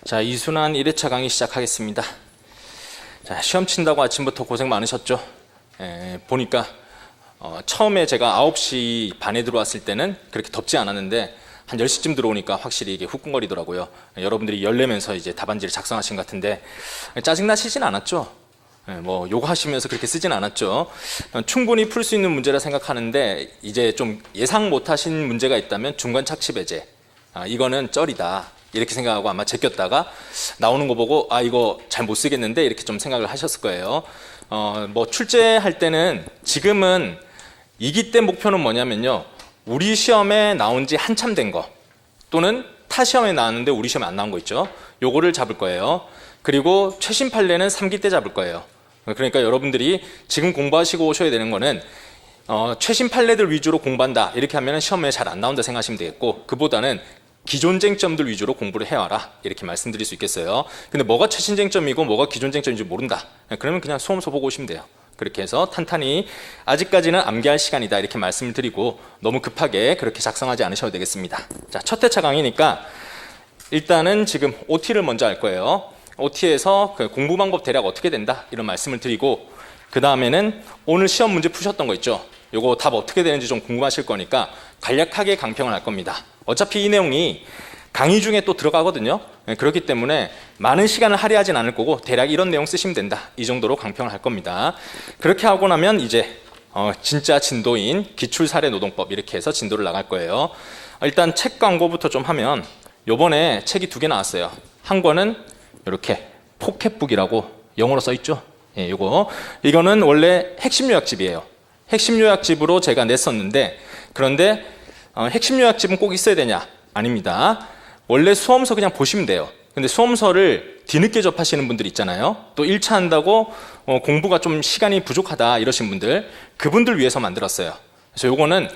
자, 이순환 1회차 강의 시작하겠습니다. 자, 시험 친다고 아침부터 고생 많으셨죠? 보니까 처음에 제가 9시 반에 들어왔을 때는 그렇게 덥지 않았는데 한 10시쯤 들어오니까 확실히 이게 후끈거리더라고요. 여러분들이 열내면서 이제 답안지를 작성하신 것 같은데 짜증나시진 않았죠? 뭐 요구하시면서 그렇게 쓰진 않았죠. 충분히 풀 수 있는 문제라 생각하는데 이제 좀 예상 못하신 문제가 있다면 중간 착취 배제, 이거는 쩔이다 이렇게 생각하고 아마 제꼈다가 나오는 거 보고 이거 잘 못 쓰겠는데 이렇게 좀 생각을 하셨을 거예요. 뭐 출제할 때는 지금은 이기 때 목표는 뭐냐면요, 우리 시험에 나온 지 한참 된 거 또는 타 시험에 나왔는데 우리 시험에 안 나온 거 있죠. 요거를 잡을 거예요. 그리고 최신 판례는 3기 때 잡을 거예요. 그러니까 여러분들이 지금 공부하시고 오셔야 되는 거는 최신 판례들 위주로 공부한다 이렇게 하면 시험에 잘 안 나온다 생각하시면 되겠고, 그보다는 기존 쟁점들 위주로 공부를 해와라 이렇게 말씀드릴 수 있겠어요. 근데 뭐가 최신 쟁점이고 뭐가 기존 쟁점인지 모른다, 그러면 그냥 수험서 보고 오시면 돼요. 그렇게 해서 탄탄히 아직까지는 암기할 시간이다 이렇게 말씀을 드리고 너무 급하게 그렇게 작성하지 않으셔도 되겠습니다. 자, 첫 회차 강의니까 일단은 지금 OT를 먼저 할 거예요. OT에서 그 공부 방법 대략 어떻게 된다 이런 말씀을 드리고, 그 다음에는 오늘 시험 문제 푸셨던 거 있죠. 요거 답 어떻게 되는지 좀 궁금하실 거니까 간략하게 강평을 할 겁니다. 어차피 이 내용이 강의 중에 또 들어가거든요. 그렇기 때문에 많은 시간을 할애하진 않을 거고 대략 이런 내용 쓰시면 된다 이 정도로 강평을 할 겁니다. 그렇게 하고 나면 이제 진짜 진도인 기출사례노동법 이렇게 해서 진도를 나갈 거예요. 일단 책 광고부터 좀 하면 요번에 책이 2개 나왔어요. 한 권은 이렇게 포켓북이라고 영어로 써 있죠. 이거는 원래 핵심 요약집이에요. 핵심 요약집으로 제가 냈었는데, 그런데 핵심 요약집은 꼭 있어야 되냐? 아닙니다. 원래 수험서 그냥 보시면 돼요. 근데 수험서를 뒤늦게 접하시는 분들 있잖아요. 또 1차 한다고 공부가 좀 시간이 부족하다 이러신 분들, 그분들 위해서 만들었어요. 그래서 요거는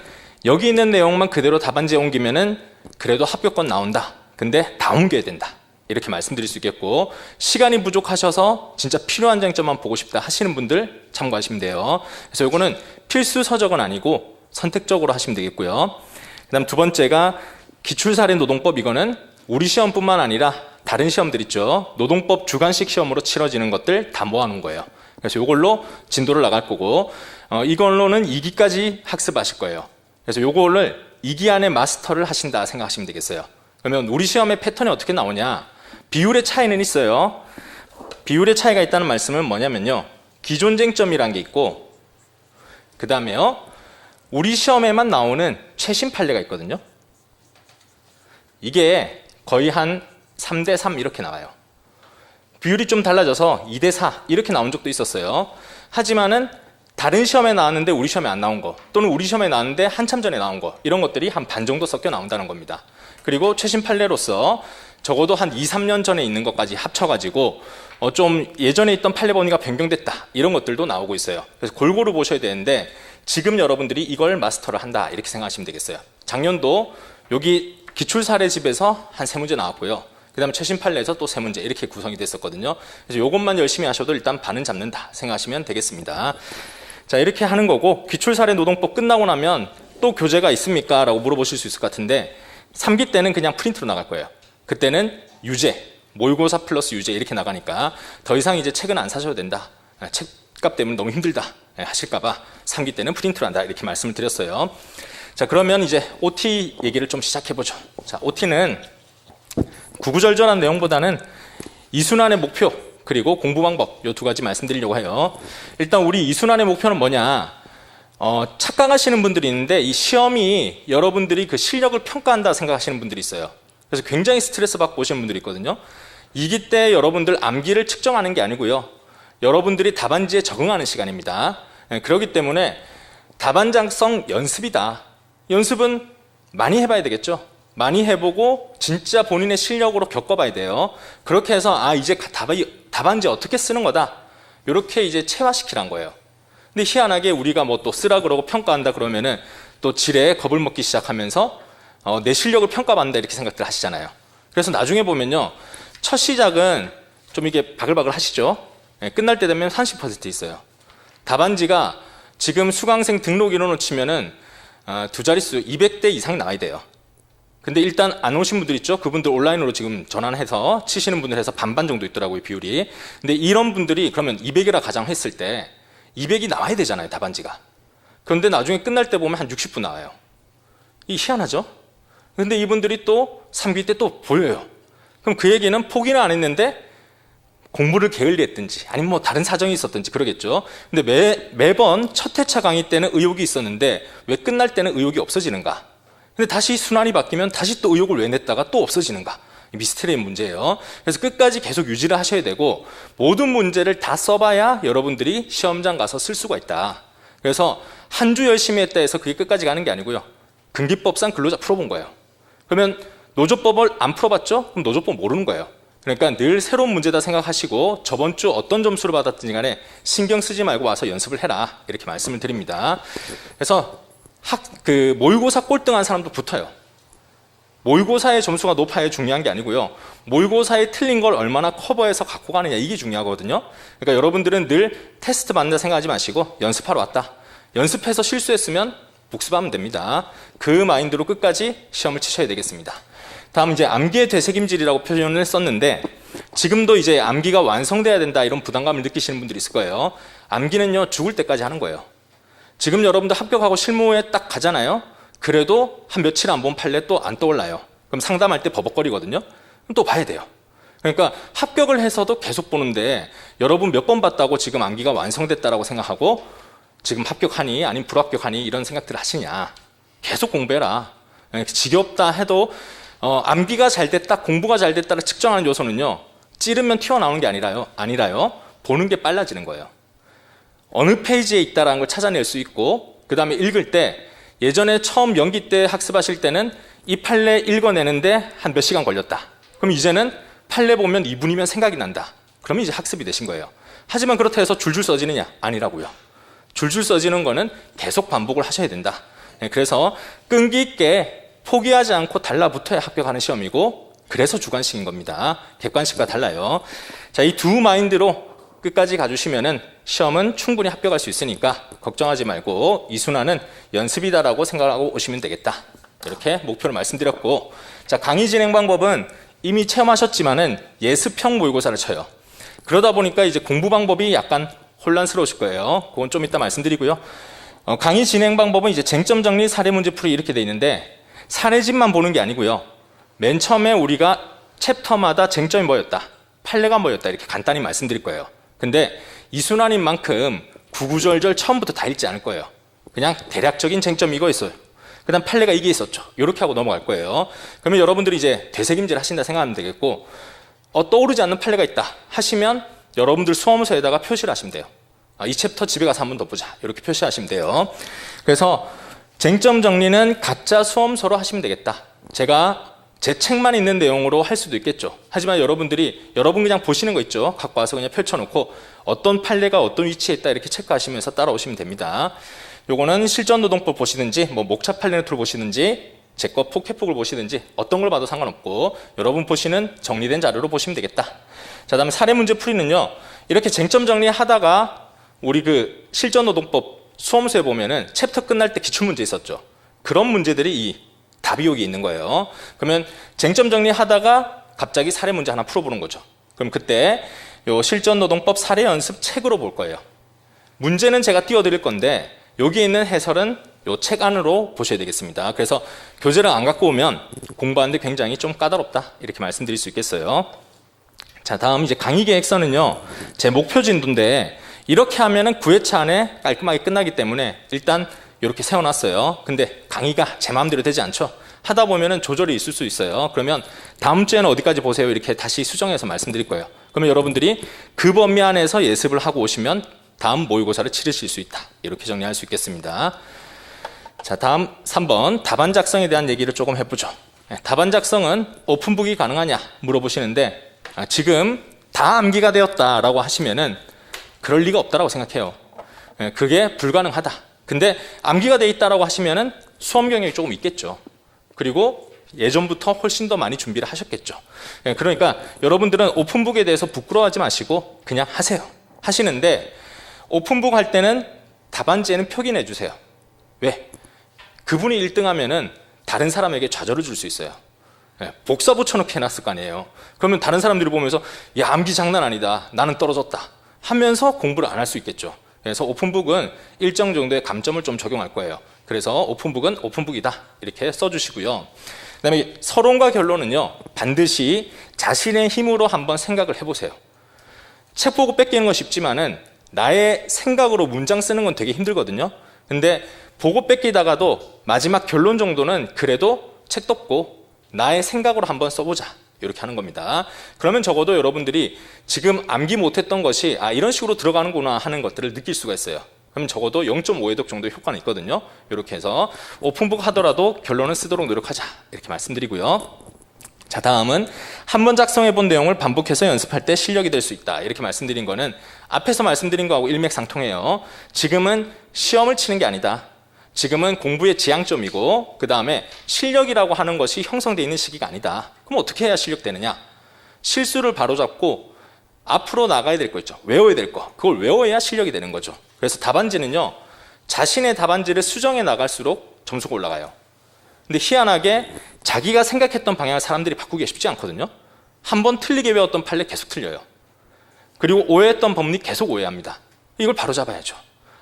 여기 있는 내용만 그대로 답안지에 옮기면은 그래도 합격권 나온다. 근데 다 옮겨야 된다 이렇게 말씀드릴 수 있겠고, 시간이 부족하셔서 진짜 필요한 쟁점만 보고 싶다 하시는 분들 참고하시면 돼요. 그래서 요거는 필수 서적은 아니고 선택적으로 하시면 되겠고요. 그 다음 두 번째가 기출사례노동법. 이거는 우리 시험뿐만 아니라 다른 시험들 있죠. 노동법 주관식 시험으로 치러지는 것들 다 모아놓은 거예요. 그래서 이걸로 진도를 나갈 거고, 이걸로는 2기까지 학습하실 거예요. 그래서 요거를 2기 안에 마스터를 하신다 생각하시면 되겠어요. 그러면 우리 시험의 패턴이 어떻게 나오냐? 비율의 차이는 있어요. 비율의 차이가 있다는 말씀은 뭐냐면요, 기존 쟁점이란 게 있고, 그 다음에요, 우리 시험에만 나오는 최신 판례가 있거든요. 이게 거의 한 3대3 이렇게 나와요. 비율이 좀 달라져서 2대4 이렇게 나온 적도 있었어요. 하지만은 다른 시험에 나왔는데 우리 시험에 안 나온 거, 또는 우리 시험에 나왔는데 한참 전에 나온 거, 이런 것들이 한 반 정도 섞여 나온다는 겁니다. 그리고 최신 판례로서 적어도 한 2, 3년 전에 있는 것까지 합쳐가지고 좀 예전에 있던 판례 범위가 변경됐다 이런 것들도 나오고 있어요. 그래서 골고루 보셔야 되는데, 지금 여러분들이 이걸 마스터를 한다 이렇게 생각하시면 되겠어요. 작년도 여기 기출사례집에서 한 3문제 나왔고요. 그 다음에 최신 판례에서 또 3문제 이렇게 구성이 됐었거든요. 그래서 이것만 열심히 하셔도 일단 반은 잡는다 생각하시면 되겠습니다. 자, 이렇게 하는 거고, 기출사례노동법 끝나고 나면 또 교재가 있습니까? 라고 물어보실 수 있을 것 같은데, 3기 때는 그냥 프린트로 나갈 거예요. 그때는 유제, 모의고사 플러스 유제 이렇게 나가니까 더 이상 이제 책은 안 사셔도 된다, 책값 때문에 너무 힘들다 하실까봐 3기 때는 프린트로 한다 이렇게 말씀을 드렸어요. 자, 그러면 이제 OT 얘기를 좀 시작해보죠. 자, OT는 구구절절한 내용보다는 이순환의 목표 그리고 공부 방법 이 2가지 말씀드리려고 해요. 일단 우리 이순환의 목표는 뭐냐? 착각하시는 분들이 있는데, 이 시험이 여러분들이 그 실력을 평가한다 생각하시는 분들이 있어요. 그래서 굉장히 스트레스 받고 오시는 분들이 있거든요. 2기 때 여러분들 암기를 측정하는 게 아니고요, 여러분들이 답안지에 적응하는 시간입니다. 그렇기 때문에 답안 작성 연습이다. 연습은 많이 해봐야 되겠죠. 많이 해보고 진짜 본인의 실력으로 겪어봐야 돼요. 그렇게 해서 이제 답안지 어떻게 쓰는 거다, 이렇게 이제 체화시키란 거예요. 근데 희한하게 우리가 뭐 또 쓰라 그러고 평가한다 그러면은 또 지레 겁을 먹기 시작하면서 내 실력을 평가받는다 이렇게 생각들 하시잖아요. 그래서 나중에 보면요, 첫 시작은 좀 이게 바글바글 하시죠. 끝날 때 되면 30% 있어요. 답안지가 지금 수강생 등록 인원을 치면은 2자릿수 200대 이상 나와야 돼요. 근데 일단 안 오신 분들 있죠? 그분들 온라인으로 지금 전환해서 치시는 분들 해서 반반 정도 있더라고요, 비율이. 근데 이런 분들이 그러면 200이라 가정했을 때 200이 나와야 되잖아요, 답안지가. 그런데 나중에 끝날 때 보면 한 60분 나와요. 이 희한하죠? 근데 이분들이 또 3기 때 또 보여요. 그럼 그 얘기는 포기는 안 했는데 공부를 게을리했든지 아니면 뭐 다른 사정이 있었든지 그러겠죠. 근데 매번 첫 회차 강의 때는 의욕이 있었는데 왜 끝날 때는 의욕이 없어지는가? 근데 다시 순환이 바뀌면 다시 또 의욕을 왜 냈다가 또 없어지는가? 미스테리의 문제예요. 그래서 끝까지 계속 유지를 하셔야 되고 모든 문제를 다 써봐야 여러분들이 시험장 가서 쓸 수가 있다. 그래서 한 주 열심히 했다 해서 그게 끝까지 가는 게 아니고요. 근기법상 근로자 풀어본 거예요. 그러면 노조법을 안 풀어봤죠? 그럼 노조법 모르는 거예요. 그러니까 늘 새로운 문제다 생각하시고 저번 주 어떤 점수를 받았든지 간에 신경 쓰지 말고 와서 연습을 해라. 이렇게 말씀을 드립니다. 그래서 모의고사 꼴등한 사람도 붙어요. 모의고사의 점수가 높아야 중요한 게 아니고요. 모의고사에 틀린 걸 얼마나 커버해서 갖고 가느냐 이게 중요하거든요. 그러니까 여러분들은 늘 테스트 받는다 생각하지 마시고 연습하러 왔다. 연습해서 실수했으면 복습하면 됩니다. 그 마인드로 끝까지 시험을 치셔야 되겠습니다. 다음 이제 암기의 되새김질이라고 표현을 썼는데 지금도 이제 암기가 완성돼야 된다 이런 부담감을 느끼시는 분들이 있을 거예요. 암기는요 죽을 때까지 하는 거예요. 지금 여러분들 합격하고 실무에 딱 가잖아요. 그래도 한 며칠 안 본 판례 또 안 떠올라요. 그럼 상담할 때 버벅거리거든요. 그럼 또 봐야 돼요. 그러니까 합격을 해서도 계속 보는데 여러분 몇 번 봤다고 지금 암기가 완성됐다라고 생각하고 지금 합격하니 아니면 불합격하니 이런 생각들을 하시냐. 계속 공부해라. 지겹다 해도 암기가 잘 됐다, 공부가 잘 됐다를 측정하는 요소는요. 찌르면 튀어나오는 게 아니라요. 보는 게 빨라지는 거예요. 어느 페이지에 있다라는 걸 찾아낼 수 있고 그 다음에 읽을 때 예전에 처음 연기 때 학습하실 때는 이 판례 읽어내는데 한 몇 시간 걸렸다. 그럼 이제는 판례 보면 2분이면 생각이 난다. 그러면 이제 학습이 되신 거예요. 하지만 그렇다 해서 줄줄 써지느냐? 아니라고요. 줄줄 써지는 거는 계속 반복을 하셔야 된다. 그래서 끈기 있게 포기하지 않고 달라붙어야 합격하는 시험이고 그래서 주관식인 겁니다. 객관식과 달라요. 자, 이 두 마인드로 끝까지 가주시면은 시험은 충분히 합격할 수 있으니까 걱정하지 말고 이순환은 연습이다라고 생각하고 오시면 되겠다. 이렇게 목표를 말씀드렸고, 자, 강의 진행 방법은 이미 체험하셨지만은 예습형 모의고사를 쳐요. 그러다 보니까 이제 공부 방법이 약간 혼란스러우실 거예요. 그건 좀 이따 말씀드리고요. 강의 진행 방법은 이제 쟁점 정리, 사례 문제 풀이 이렇게 돼 있는데 사례집만 보는 게 아니고요. 맨 처음에 우리가 챕터마다 쟁점이 뭐였다, 판례가 뭐였다 이렇게 간단히 말씀드릴 거예요. 근데 이순환인 만큼 구구절절 처음부터 다 읽지 않을 거예요. 그냥 대략적인 쟁점이 이거 있어요. 그 다음 판례가 이게 있었죠. 이렇게 하고 넘어갈 거예요. 그러면 여러분들이 이제 되새김질 하신다 생각하면 되겠고 떠오르지 않는 판례가 있다 하시면 여러분들 수험서에다가 표시를 하시면 돼요. 이 챕터 집에 가서 한 번 더 보자 이렇게 표시하시면 돼요. 그래서 쟁점 정리는 각자 수험서로 하시면 되겠다. 제가 제 책만 있는 내용으로 할 수도 있겠죠. 하지만 여러분들이 여러분 그냥 보시는 거 있죠. 갖고 와서 그냥 펼쳐놓고 어떤 판례가 어떤 위치에 있다 이렇게 체크하시면서 따라오시면 됩니다. 요거는 실전노동법 보시든지 뭐 목차 판례 노트를 보시든지 제 거 포켓북을 보시든지 어떤 걸 봐도 상관없고 여러분 보시는 정리된 자료로 보시면 되겠다. 자, 다음에 사례 문제 풀이는요. 이렇게 쟁점 정리하다가 우리 그 실전노동법 수험서에 보면은 챕터 끝날 때 기출문제 있었죠. 그런 문제들이 이 답이 여기 있는 거예요. 그러면 쟁점 정리하다가 갑자기 사례 문제 하나 풀어보는 거죠. 그럼 그때 요 실전노동법 사례 연습 책으로 볼 거예요. 문제는 제가 띄워드릴 건데 여기 있는 해설은 요 책 안으로 보셔야 되겠습니다. 그래서 교재를 안 갖고 오면 공부하는데 굉장히 좀 까다롭다 이렇게 말씀드릴 수 있겠어요. 자, 다음 이제 강의 계획서는요. 제 목표 진도인데 이렇게 하면은 9회차 안에 깔끔하게 끝나기 때문에 일단 이렇게 세워놨어요. 근데 강의가 제 마음대로 되지 않죠. 하다 보면은 조절이 있을 수 있어요. 그러면 다음 주에는 어디까지 보세요 이렇게 다시 수정해서 말씀드릴 거예요. 그러면 여러분들이 그 범위 안에서 예습을 하고 오시면 다음 모의고사를 치르실 수 있다. 이렇게 정리할 수 있겠습니다. 자, 다음 3번 답안 작성에 대한 얘기를 조금 해보죠. 답안 작성은 오픈북이 가능하냐 물어보시는데 지금 다 암기가 되었다라고 하시면은 그럴 리가 없다라고 생각해요. 그게 불가능하다. 근데 암기가 돼 있다라고 하시면은 수험 경력이 조금 있겠죠. 그리고 예전부터 훨씬 더 많이 준비를 하셨겠죠. 그러니까 여러분들은 오픈북에 대해서 부끄러워하지 마시고 그냥 하세요. 하시는데 오픈북 할 때는 답안지에는 표기내 주세요. 왜? 그분이 1등 하면은 다른 사람에게 좌절을 줄 수 있어요. 복사 붙여놓게 해놨을 거 아니에요. 그러면 다른 사람들이 보면서 야, 암기 장난 아니다, 나는 떨어졌다 하면서 공부를 안 할 수 있겠죠. 그래서 오픈북은 일정 정도의 감점을 좀 적용할 거예요. 그래서 오픈북은 오픈북이다 이렇게 써주시고요. 그 다음에 서론과 결론은요, 반드시 자신의 힘으로 한번 생각을 해보세요. 책 보고 뺏기는 건 쉽지만은 나의 생각으로 문장 쓰는 건 되게 힘들거든요. 근데 보고 뺏기다가도 마지막 결론 정도는 그래도 책 덮고 나의 생각으로 한번 써보자 이렇게 하는 겁니다. 그러면 적어도 여러분들이 지금 암기 못했던 것이 이런 식으로 들어가는구나 하는 것들을 느낄 수가 있어요. 그럼 적어도 0.5회독 정도의 효과는 있거든요. 이렇게 해서 오픈북 하더라도 결론을 쓰도록 노력하자 이렇게 말씀드리고요. 자, 다음은 한 번 작성해 본 내용을 반복해서 연습할 때 실력이 될 수 있다 이렇게 말씀드린 거는 앞에서 말씀드린 거하고 일맥상통해요. 지금은 시험을 치는 게 아니다. 지금은 공부의 지향점이고 그 다음에 실력이라고 하는 것이 형성되어 있는 시기가 아니다. 그럼 어떻게 해야 실력되느냐? 실수를 바로잡고 앞으로 나가야 될 거 있죠. 외워야 될 거. 그걸 외워야 실력이 되는 거죠. 그래서 답안지는요, 자신의 답안지를 수정해 나갈수록 점수가 올라가요. 근데 희한하게 자기가 생각했던 방향을 사람들이 바꾸기가 쉽지 않거든요. 한번 틀리게 외웠던 판례 계속 틀려요. 그리고 오해했던 법리 계속 오해합니다. 이걸 바로잡아야죠.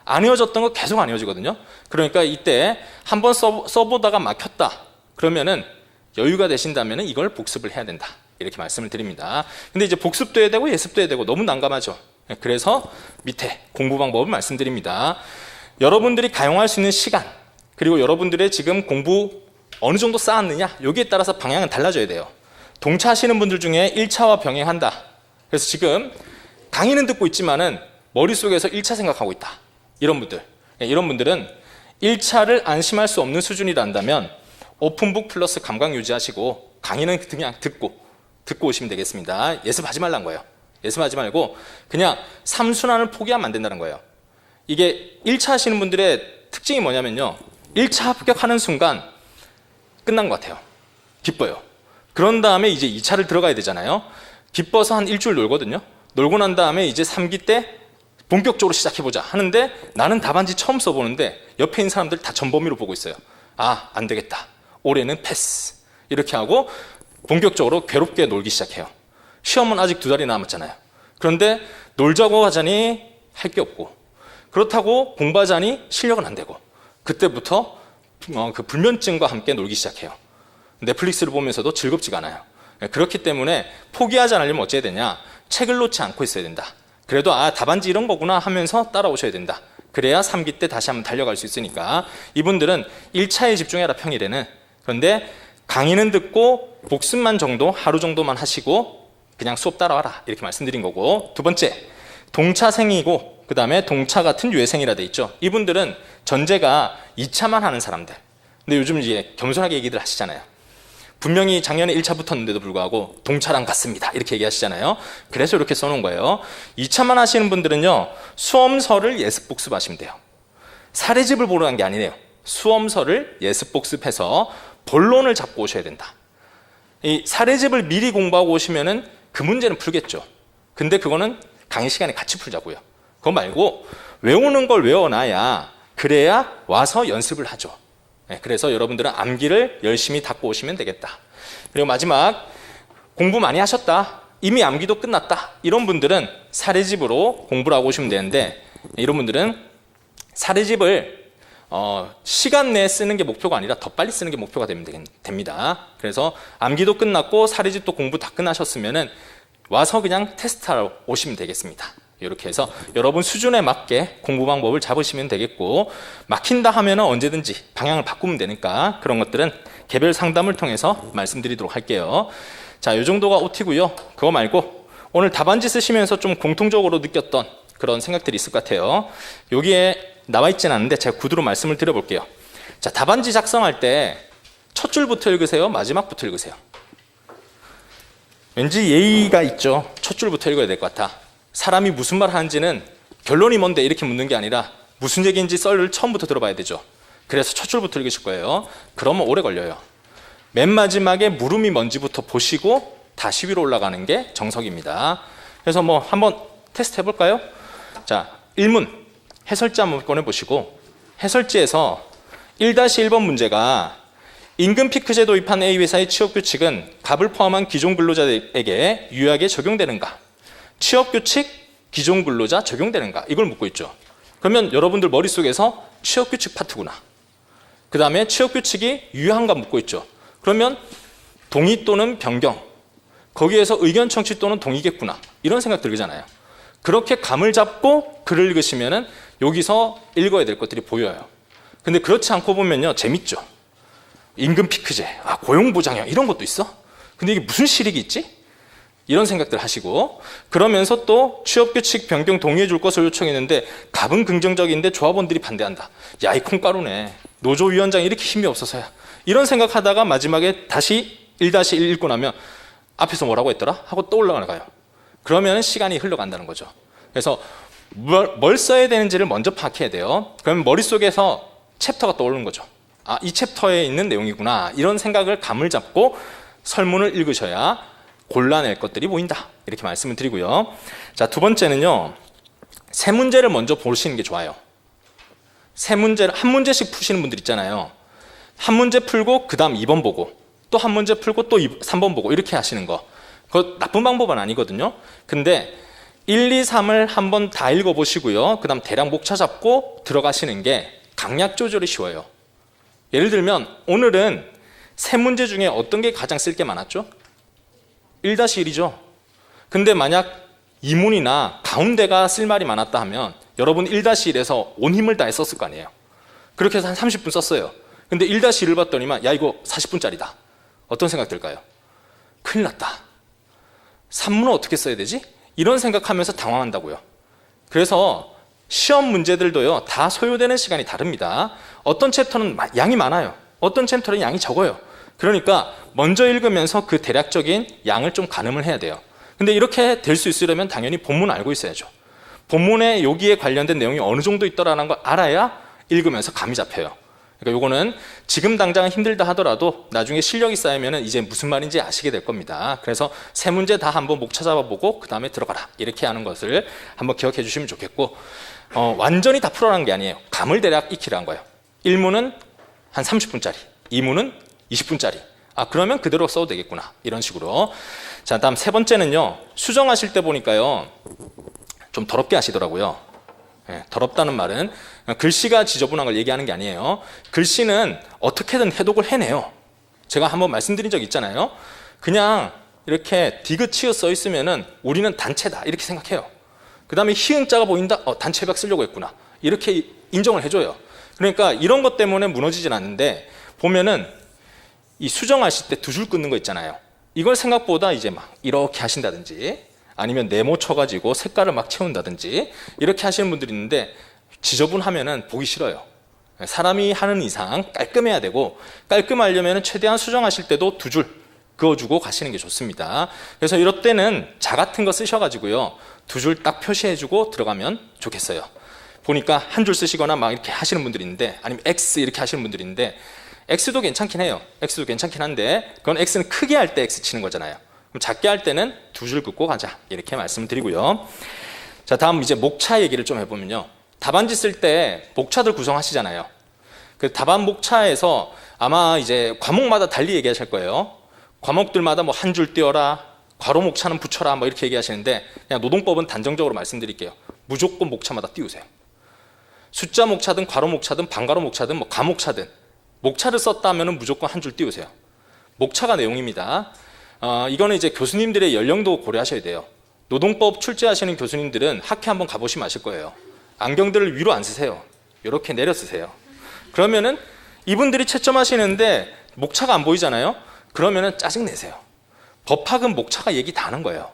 안 외워졌던 거 계속 안 외워지거든요. 그러니까 이때 한번 써보다가 막혔다 그러면은 여유가 되신다면 이걸 복습을 해야 된다 이렇게 말씀을 드립니다. 근데 이제 복습도 해야 되고 예습도 해야 되고 너무 난감하죠. 그래서 밑에 공부 방법을 말씀드립니다. 여러분들이 가용할 수 있는 시간, 그리고 여러분들의 지금 공부 어느 정도 쌓았느냐, 여기에 따라서 방향은 달라져야 돼요. 동차하시는 분들 중에 1차와 병행한다. 그래서 지금 강의는 듣고 있지만은 머릿속에서 1차 생각하고 있다, 이런 분들은 1차를 안심할 수 없는 수준이란다면 오픈북 플러스 감각 유지하시고 강의는 그냥 듣고 오시면 되겠습니다. 예습하지 말란 거예요. 예습하지 말고 그냥 3순환을 포기하면 안 된다는 거예요. 이게 1차 하시는 분들의 특징이 뭐냐면요, 1차 합격하는 순간 끝난 것 같아요. 기뻐요. 그런 다음에 이제 2차를 들어가야 되잖아요. 기뻐서 한 일주일 놀거든요. 놀고 난 다음에 이제 3기 때 본격적으로 시작해보자 하는데 나는 답안지 처음 써보는데 옆에 있는 사람들 다 전범위로 보고 있어요. 안 되겠다, 올해는 패스 이렇게 하고 본격적으로 괴롭게 놀기 시작해요. 시험은 아직 2달이 남았잖아요. 그런데 놀자고 하자니 할 게 없고, 그렇다고 공부하자니 실력은 안 되고, 그때부터 그 불면증과 함께 놀기 시작해요. 넷플릭스를 보면서도 즐겁지가 않아요. 그렇기 때문에 포기하지 않으려면 어찌해야 되냐, 책을 놓지 않고 있어야 된다. 그래도 답안지 이런 거구나 하면서 따라오셔야 된다. 그래야 3기 때 다시 한번 달려갈 수 있으니까 이분들은 1차에 집중해라, 평일에는. 그런데 강의는 듣고 복습만 정도, 하루 정도만 하시고 그냥 수업 따라와라 이렇게 말씀드린 거고, 두 번째, 동차생이고 그 다음에 동차 같은 유해생이라 돼 있죠. 이분들은 전제가 2차만 하는 사람들. 근데 요즘 이제 겸손하게 얘기들 하시잖아요. 분명히 작년에 1차 붙었는데도 불구하고 동차랑 같습니다 이렇게 얘기하시잖아요. 그래서 이렇게 써놓은 거예요. 2차만 하시는 분들은요, 수험서를 예습 복습하시면 돼요. 사례집을 보러 간 게 아니네요. 수험서를 예습 복습해서 본론을 잡고 오셔야 된다. 이 사례집을 미리 공부하고 오시면은 그 문제는 풀겠죠. 근데 그거는 강의 시간에 같이 풀자고요. 그거 말고 외우는 걸 외워놔야 그래야 와서 연습을 하죠. 그래서 여러분들은 암기를 열심히 닦고 오시면 되겠다. 그리고 마지막, 공부 많이 하셨다, 이미 암기도 끝났다, 이런 분들은 사례집으로 공부를 하고 오시면 되는데, 이런 분들은 사례집을 시간 내에 쓰는 게 목표가 아니라 더 빨리 쓰는 게 목표가 됩니다. 그래서 암기도 끝났고 사례집도 공부 다 끝나셨으면은 와서 그냥 테스트하러 오시면 되겠습니다. 이렇게 해서 여러분 수준에 맞게 공부 방법을 잡으시면 되겠고, 막힌다 하면은 언제든지 방향을 바꾸면 되니까 그런 것들은 개별 상담을 통해서 말씀드리도록 할게요. 자, 이 정도가 OT고요. 그거 말고 오늘 답안지 쓰시면서 좀 공통적으로 느꼈던 그런 생각들이 있을 것 같아요. 여기에 나와 있지는 않은데 제가 구두로 말씀을 드려볼게요. 자, 답안지 작성할 때 첫 줄부터 읽으세요, 마지막부터 읽으세요? 왠지 예의가 있죠. 첫 줄부터 읽어야 될 것 같아. 사람이 무슨 말 하는지는 결론이 뭔데 이렇게 묻는 게 아니라 무슨 얘기인지 썰을 처음부터 들어봐야 되죠. 그래서 첫 줄부터 읽으실 거예요. 그러면 오래 걸려요. 맨 마지막에 물음이 뭔지부터 보시고 다시 위로 올라가는 게 정석입니다. 그래서 뭐 한번 테스트 해볼까요? 자, 1문 해설지 한번 꺼내보시고, 해설지에서 1-1번 문제가 임금 피크제 도입한 A회사의 취업규칙은 갑을 포함한 기존 근로자에게 유효하게 적용되는가? 취업규칙, 기존 근로자 적용되는가? 이걸 묻고 있죠. 그러면 여러분들 머릿속에서 취업규칙 파트구나. 그 다음에 취업규칙이 유효한가 묻고 있죠. 그러면 동의 또는 변경, 거기에서 의견 청취 또는 동의겠구나. 이런 생각 들잖아요. 그렇게 감을 잡고 글을 읽으시면은 여기서 읽어야 될 것들이 보여요. 근데 그렇지 않고 보면요, 재밌죠. 임금 피크제, 고용보장형 이런 것도 있어? 근데 이게 무슨 실익이 있지? 이런 생각들 하시고, 그러면서 또 취업규칙 변경 동의해 줄 것을 요청했는데 갑은 긍정적인데 조합원들이 반대한다. 야, 이 콩가루네. 노조위원장이 이렇게 힘이 없어서야. 이런 생각하다가 마지막에 다시 1-1 읽고 나면 앞에서 뭐라고 했더라? 하고 또 올라가요. 그러면 시간이 흘러간다는 거죠. 그래서 뭘 써야 되는지를 먼저 파악해야 돼요. 그러면 머릿속에서 챕터가 떠오르는 거죠. 이 챕터에 있는 내용이구나. 이런 생각을 감을 잡고 설문을 읽으셔야 골라낼 것들이 보인다. 이렇게 말씀을 드리고요. 자, 두 번째는요. 세 문제를 먼저 보시는 게 좋아요. 세 문제를 한 문제씩 푸시는 분들 있잖아요. 한 문제 풀고 그 다음 2번 보고 또 한 문제 풀고 또 3번 보고 이렇게 하시는 거. 그거 나쁜 방법은 아니거든요. 근데 1, 2, 3을 한번 다 읽어보시고요. 그 다음 대략 목차 잡고 들어가시는 게 강약 조절이 쉬워요. 예를 들면 오늘은 세 문제 중에 어떤 게 가장 쓸 게 많았죠? 1-1이죠. 근데 만약 이문이나 가운데가 쓸 말이 많았다 하면 여러분 1-1에서 온 힘을 다해 썼을 거 아니에요. 그렇게 해서 한 30분 썼어요. 근데 1-1을 봤더니만 야, 이거 40분짜리다. 어떤 생각 들까요? 큰일 났다. 산문은 어떻게 써야 되지? 이런 생각하면서 당황한다고요. 그래서 시험 문제들도요, 다 소요되는 시간이 다릅니다. 어떤 챕터는 양이 많아요. 어떤 챕터는 양이 적어요. 그러니까 먼저 읽으면서 그 대략적인 양을 좀 가늠을 해야 돼요. 근데 이렇게 될 수 있으려면 당연히 본문 알고 있어야죠. 본문에 여기에 관련된 내용이 어느 정도 있더라는 걸 알아야 읽으면서 감이 잡혀요. 그러니까 요거는 지금 당장은 힘들다 하더라도 나중에 실력이 쌓이면 이제 무슨 말인지 아시게 될 겁니다. 그래서 세 문제 다 한번 목 찾아보고 그 다음에 들어가라. 이렇게 하는 것을 한번 기억해 주시면 좋겠고, 완전히 다 풀어라는 게 아니에요. 감을 대략 익히라는 거예요. 1문은 한 30분짜리, 2문은 20분짜리. 그러면 그대로 써도 되겠구나. 이런 식으로. 자, 다음 세 번째는요. 수정하실 때 보니까요. 좀 더럽게 하시더라고요. 더럽다는 말은 글씨가 지저분한 걸 얘기하는 게 아니에요. 글씨는 어떻게든 해독을 해내요. 제가 한번 말씀드린 적 있잖아요. 그냥 이렇게 디귿치읓 써 있으면은 우리는 단체다. 이렇게 생각해요. 그 다음에 희응자가 보인다? 단체벽 쓰려고 했구나. 이렇게 인정을 해줘요. 그러니까 이런 것 때문에 무너지진 않는데, 보면은 이 수정하실 때 두 줄 끊는 거 있잖아요. 이걸 생각보다 이제 막 이렇게 하신다든지 아니면 네모 쳐가지고 색깔을 막 채운다든지 이렇게 하시는 분들이 있는데 지저분하면은 보기 싫어요. 사람이 하는 이상 깔끔해야 되고, 깔끔하려면 최대한 수정하실 때도 두 줄 그어주고 가시는 게 좋습니다. 그래서 이럴 때는 자 같은 거 쓰셔가지고요. 두 줄 딱 표시해주고 들어가면 좋겠어요. 보니까 한 줄 쓰시거나 막 이렇게 하시는 분들이 있는데, 아니면 X 이렇게 하시는 분들이 있는데, X도 괜찮긴 해요. X도 괜찮긴 한데 그건 X는 크게 할 때 X 치는 거잖아요. 그럼 작게 할 때는 두 줄 긋고 가자. 이렇게 말씀드리고요. 자, 다음 이제 목차 얘기를 좀 해보면요. 답안지 쓸 때 목차들 구성하시잖아요. 그 답안 목차에서 아마 이제 과목마다 달리 얘기하실 거예요. 과목들마다 뭐 한 줄 띄워라, 괄호 목차는 붙여라, 뭐 이렇게 얘기하시는데, 그냥 노동법은 단정적으로 말씀드릴게요. 무조건 목차마다 띄우세요. 숫자 목차든 괄호 목차든 반괄호 목차든 뭐 가목차든 목차를 썼다면 무조건 한 줄 띄우세요. 목차가 내용입니다. 이거는 이제 교수님들의 연령도 고려하셔야 돼요. 노동법 출제하시는 교수님들은 학회 한번 가보시면 아실 거예요. 안경들을 위로 안 쓰세요. 이렇게 내려 쓰세요. 그러면은 이분들이 채점하시는데 목차가 안 보이잖아요. 그러면은 짜증 내세요. 법학은 목차가 얘기 다 하는 거예요.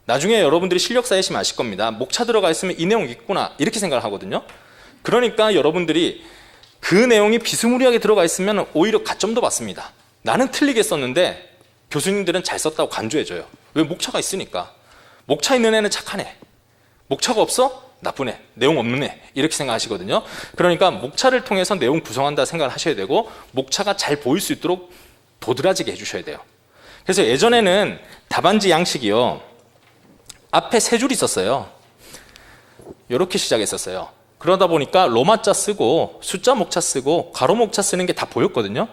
나중에 여러분들이 실력 쌓이시면 아실 겁니다. 목차 들어가 있으면 이 내용 있구나 이렇게 생각을 하거든요. 그러니까 여러분들이 그 내용이 비스무리하게 들어가 있으면 오히려 가점도 받습니다. 나는 틀리게 썼는데 교수님들은 잘 썼다고 간주해줘요. 왜? 목차가 있으니까. 목차 있는 애는 착한 애, 목차가 없어? 나쁜 애, 내용 없는 애, 이렇게 생각하시거든요. 그러니까 목차를 통해서 내용 구성한다 생각을 하셔야 되고, 목차가 잘 보일 수 있도록 도드라지게 해주셔야 돼요. 그래서 예전에는 답안지 양식이요, 앞에 세 줄 있었어요. 이렇게 시작했었어요. 그러다 보니까 로마자 쓰고 숫자 목차 쓰고 가로 목차 쓰는 게 다 보였거든요.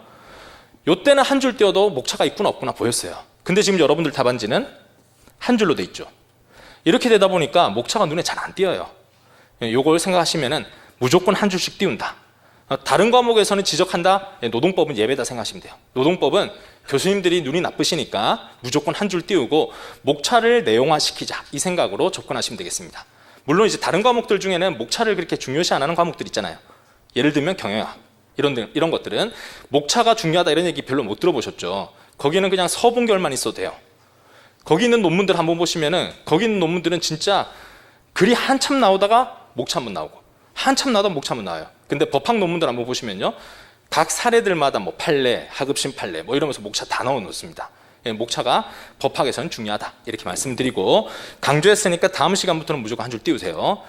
요때는 한 줄 띄워도 목차가 있구나 없구나 보였어요. 근데 지금 여러분들 답안지는 한 줄로 돼 있죠. 이렇게 되다 보니까 목차가 눈에 잘 안 띄어요. 요걸 생각하시면은 무조건 한 줄씩 띄운다. 다른 과목에서는 지적한다. 노동법은 예배다 생각하시면 돼요. 노동법은 교수님들이 눈이 나쁘시니까 무조건 한 줄 띄우고 목차를 내용화시키자 이 생각으로 접근하시면 되겠습니다. 물론 이제 다른 과목들 중에는 목차를 그렇게 중요시 안 하는 과목들 있잖아요. 예를 들면 경영학 이런 것들은 목차가 중요하다 이런 얘기 별로 못 들어보셨죠. 거기는 그냥 서분결만 있어도 돼요. 거기 있는 논문들 한번 보시면은 거기 있는 논문들은 진짜 글이 한참 나오다가 목차 한번 나오고 한참 나오다가 목차 한번 나와요. 근데 법학 논문들 한번 보시면요, 각 사례들마다 뭐 판례, 하급심 판례 뭐 이러면서 목차 다 넣어 놓습니다. 목차가 법학에서는 중요하다 이렇게 말씀드리고, 강조했으니까 다음 시간부터는 무조건 한 줄 띄우세요.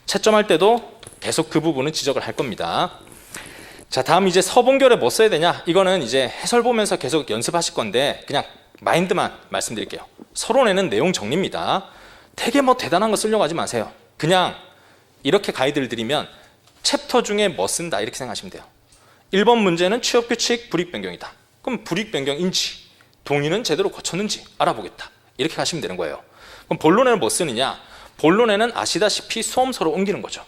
채점할 때도 계속 그 부분은 지적을 할 겁니다. 자, 다음 이제 서본결에 뭐 써야 되냐, 이거는 이제 해설 보면서 계속 연습하실 건데 그냥 마인드만 말씀드릴게요. 서론에는 내용 정리입니다. 되게 뭐 대단한 거 쓰려고 하지 마세요. 그냥 이렇게 가이드를 드리면 챕터 중에 뭐 쓴다 이렇게 생각하시면 돼요. 1번 문제는 취업규칙 불이익변경이다. 그럼 불이익변경인지 동의는 제대로 거쳤는지 알아보겠다 이렇게 가시면 되는 거예요. 그럼 본론에는 뭐 쓰느냐, 본론에는 아시다시피 수험서로 옮기는 거죠.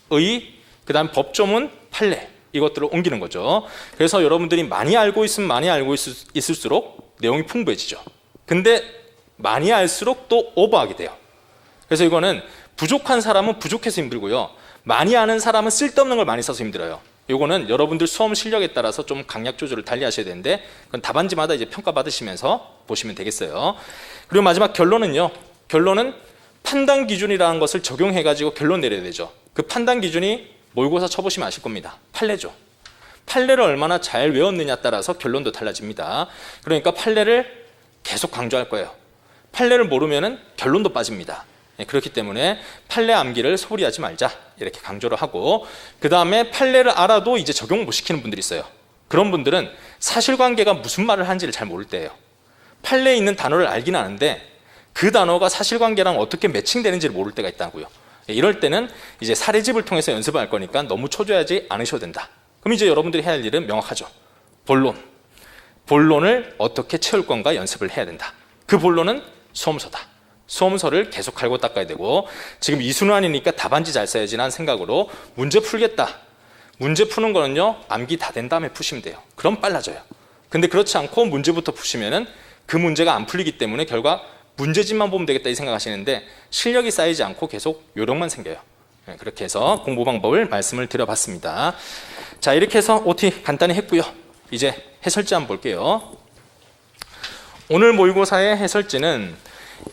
그 다음 법조문, 판례 이것들을 옮기는 거죠. 그래서 여러분들이 많이 알고 있으면 많이 알고 있을수록 내용이 풍부해지죠. 근데 많이 알수록 또 오버하게 돼요. 그래서 이거는 부족한 사람은 부족해서 힘들고요, 많이 아는 사람은 쓸데없는 걸 많이 써서 힘들어요. 이거는 여러분들 수험 실력에 따라서 좀 강약 조절을 달리 하셔야 되는데 그건 답안지마다 이제 평가받으시면서 보시면 되겠어요. 그리고 마지막 결론은요, 결론은 판단 기준이라는 것을 적용해 가지고 결론 내려야 되죠. 그 판단 기준이 모의고사 쳐보시면 아실 겁니다. 판례죠. 판례를 얼마나 잘 외웠느냐에 따라서 결론도 달라집니다. 그러니까 판례를 계속 강조할 거예요. 판례를 모르면은 결론도 빠집니다. 그렇기 때문에 판례 암기를 소홀히 하지 말자 이렇게 강조를 하고, 그 다음에 판례를 알아도 이제 적용 못 시키는 분들이 있어요. 그런 분들은 사실관계가 무슨 말을 하는지를 잘 모를 때예요. 판례에 있는 단어를 알긴 아는데 그 단어가 사실관계랑 어떻게 매칭되는지를 모를 때가 있다고요. 이럴 때는 이제 사례집을 통해서 연습을 할 거니까 너무 초조하지 않으셔도 된다. 그럼 이제 여러분들이 해야 할 일은 명확하죠. 본론을 어떻게 채울 건가 연습을 해야 된다. 그 본론은 수험서다. 수험서를 계속 갈고 닦아야 되고, 지금 이순환이니까 답안지 잘 써야지 라는 생각으로 문제 풀겠다. 문제 푸는 거는요, 암기 다 된 다음에 푸시면 돼요. 그럼 빨라져요. 근데 그렇지 않고 문제부터 푸시면은 그 문제가 안 풀리기 때문에 결과 문제집만 보면 되겠다 이 생각하시는데 실력이 쌓이지 않고 계속 요령만 생겨요. 그렇게 해서 공부 방법을 말씀을 드려봤습니다. 자, 이렇게 해서 OT 간단히 했고요. 이제 해설지 한번 볼게요. 오늘 모의고사의 해설지는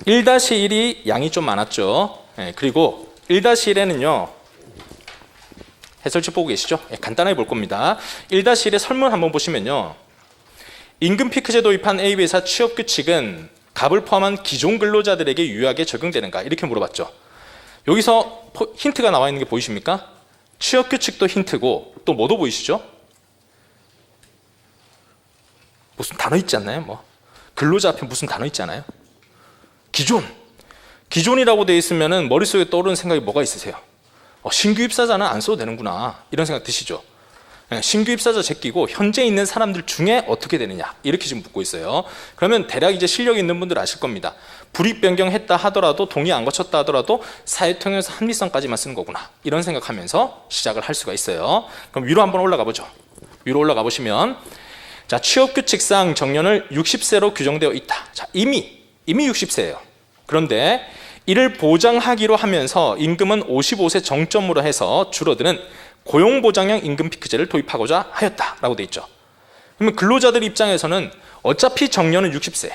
1-1이 양이 좀 많았죠. 그리고 1-1에는요, 해설지 보고 계시죠? 간단하게 볼 겁니다. 1-1의 설문 한번 보시면요, 임금 피크제 도입한 A회사 취업규칙은 갑을 포함한 기존 근로자들에게 유효하게 적용되는가 이렇게 물어봤죠. 여기서 힌트가 나와 있는 게 보이십니까? 취업규칙도 힌트고 또 뭐도 보이시죠? 무슨 단어 있지 않나요? 뭐 근로자 앞에 무슨 단어 있지 않아요? 기존이라고 되어 있으면 머릿속에 떠오르는 생각이 뭐가 있으세요? 신규 입사자는 안 써도 되는구나 이런 생각 드시죠? 신규 입사자 제끼고 현재 있는 사람들 중에 어떻게 되느냐 이렇게 지금 묻고 있어요. 그러면 대략 이제 실력 있는 분들 아실 겁니다. 불이익 변경했다 하더라도 동의 안 거쳤다 하더라도 사회통해서 합리성까지만 쓰는 거구나 이런 생각하면서 시작을 할 수가 있어요. 그럼 위로 한번 올라가 보죠. 위로 올라가 보시면, 자, 취업규칙상 정년을 60세로 규정되어 있다. 자, 이미 60세예요. 그런데 이를 보장하기로 하면서 임금은 55세 정점으로 해서 줄어드는 고용보장형 임금 피크제를 도입하고자 하였다라고 돼 있죠. 그러면 근로자들 입장에서는 어차피 정년은 60세.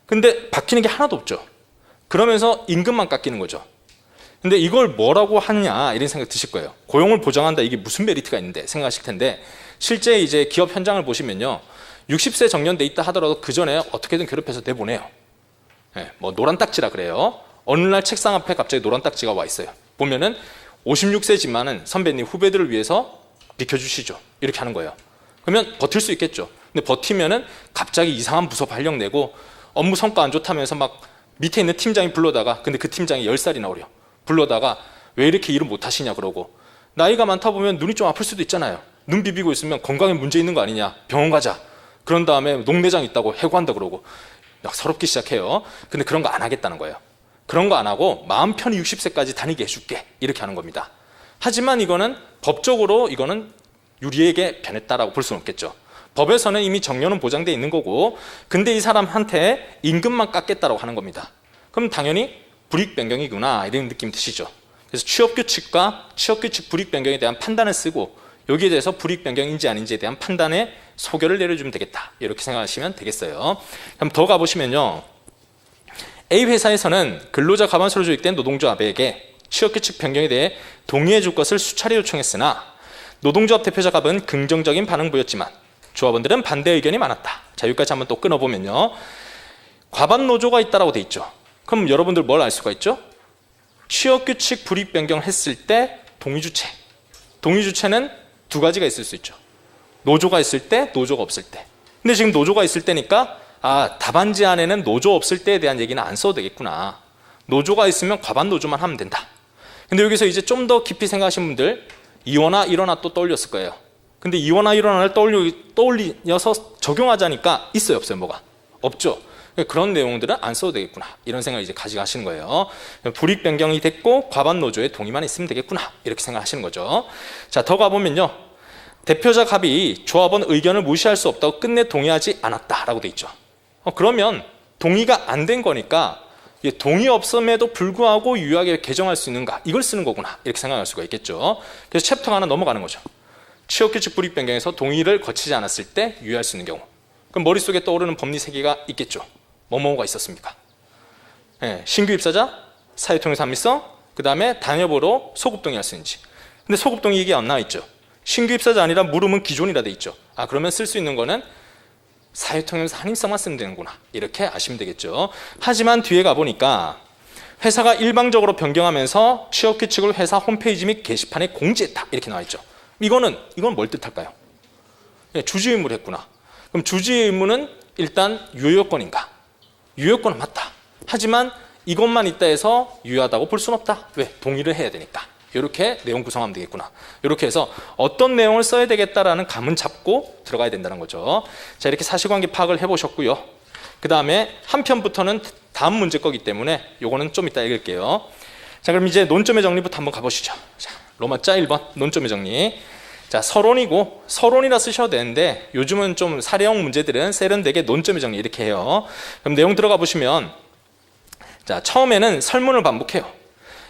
근데 바뀌는 게 하나도 없죠. 그러면서 임금만 깎이는 거죠. 근데 이걸 뭐라고 하냐 이런 생각 드실 거예요. 고용을 보장한다 이게 무슨 메리트가 있는데 생각하실 텐데, 실제 이제 기업 현장을 보시면요, 60세 정년돼 있다 하더라도 그 전에 어떻게든 괴롭혀서 내보내요. 뭐 노란 딱지라 그래요. 어느 날 책상 앞에 갑자기 노란 딱지가 와 있어요. 보면은 56세지만은 선배님 후배들을 위해서 비켜주시죠 이렇게 하는 거예요. 그러면 버틸 수 있겠죠. 근데 버티면은 갑자기 이상한 부서 발령 내고 업무 성과 안 좋다면서 막 밑에 있는 팀장이 불러다가, 근데 그 팀장이 10살이나 어려, 불러다가 왜 이렇게 일을 못 하시냐 그러고, 나이가 많다 보면 눈이 좀 아플 수도 있잖아요. 눈 비비고 있으면 건강에 문제 있는 거 아니냐, 병원 가자. 그런 다음에 농내장 있다고 해고한다 그러고 막 서럽기 시작해요. 근데 그런 거 안 하겠다는 거예요. 그런 거 안 하고 마음 편히 60세까지 다니게 해줄게 이렇게 하는 겁니다. 하지만 이거는 법적으로 이거는 유리에게 변했다라고 볼 수는 없겠죠. 법에서는 이미 정년은 보장되어 있는 거고, 근데 이 사람한테 임금만 깎겠다라고 하는 겁니다. 그럼 당연히 불이익 변경이구나 이런 느낌 드시죠. 그래서 취업규칙과 취업규칙 불이익 변경에 대한 판단을 쓰고 여기에 대해서 불이익 변경인지 아닌지에 대한 판단에 소결을 내려주면 되겠다 이렇게 생각하시면 되겠어요. 그럼 더 가보시면요, A 회사에서는 근로자 과반수로 조직된 노동조합에게 취업규칙 변경에 대해 동의해 줄 것을 수차례 요청했으나 노동조합 대표자 갑은 긍정적인 반응 보였지만 조합원들은 반대 의견이 많았다. 자, 여기까지 한번 또 끊어보면요, 과반 노조가 있다라고 돼 있죠. 그럼 여러분들 뭘 알 수가 있죠? 취업규칙 불이익 변경을 했을 때 동의주체, 동의주체는 두 가지가 있을 수 있죠. 노조가 있을 때, 노조가 없을 때. 근데 지금 노조가 있을 때니까 답안지 안에는 노조 없을 때에 대한 얘기는 안 써도 되겠구나. 노조가 있으면 과반 노조만 하면 된다. 근데 여기서 이제 좀 더 깊이 생각하신 분들 이원화 일원화 또 떠올렸을 거예요. 근데 이원화 일원화를 떠올려서 적용하자니까 있어요, 없어요? 뭐가? 없죠. 그런 내용들은 안 써도 되겠구나 이런 생각을 이제 가져가시는 거예요. 불이익 변경이 됐고 과반 노조의 동의만 있으면 되겠구나 이렇게 생각하시는 거죠. 자, 더 가보면요, 대표자 갑이 조합원 의견을 무시할 수 없다고 끝내 동의하지 않았다라고 돼 있죠. 그러면 동의가 안 된 거니까 동의 없음에도 불구하고 유효하게 개정할 수 있는가, 이걸 쓰는 거구나 이렇게 생각할 수가 있겠죠. 그래서 챕터가 하나 넘어가는 거죠. 취업규칙 불이익 변경에서 동의를 거치지 않았을 때 유효할 수 있는 경우. 그럼 머릿속에 떠오르는 법리 세 개가 있겠죠. 뭐뭐가 있었습니까? 신규 입사자, 사회통일사 합리성, 그 다음에 단협으로 소급동의할 수 있는지. 근데 소급동의 얘기 안 나와 있죠. 신규 입사자 아니라 물음은 기존이라 돼 있죠. 그러면 쓸 수 있는 거는 사회통일사 한임성만 쓰면 되는구나 이렇게 아시면 되겠죠. 하지만 뒤에 가보니까 회사가 일방적으로 변경하면서 취업규칙을 회사 홈페이지 및 게시판에 공지했다 이렇게 나와 있죠. 이건 뭘 뜻할까요? 주지 의무를 했구나. 그럼 주지 의무는 일단 유효권인가? 유효권은 맞다. 하지만 이것만 있다 해서 유효하다고 볼 수는 없다. 왜? 동의를 해야 되니까. 이렇게 내용 구성하면 되겠구나. 이렇게 해서 어떤 내용을 써야 되겠다라는 감은 잡고 들어가야 된다는 거죠. 자, 이렇게 사실관계 파악을 해보셨고요. 그 다음에 한 편부터는 다음 문제 거기 때문에 요거는 좀 이따 읽을게요. 자, 그럼 이제 논점의 정리부터 한번 가보시죠. 자, 로마자 1번 논점의 정리. 자, 서론이고 서론이라 쓰셔도 되는데 요즘은 좀 사례형 문제들은 세련되게 논점의 정리 이렇게 해요. 그럼 내용 들어가 보시면, 자, 처음에는 설문을 반복해요.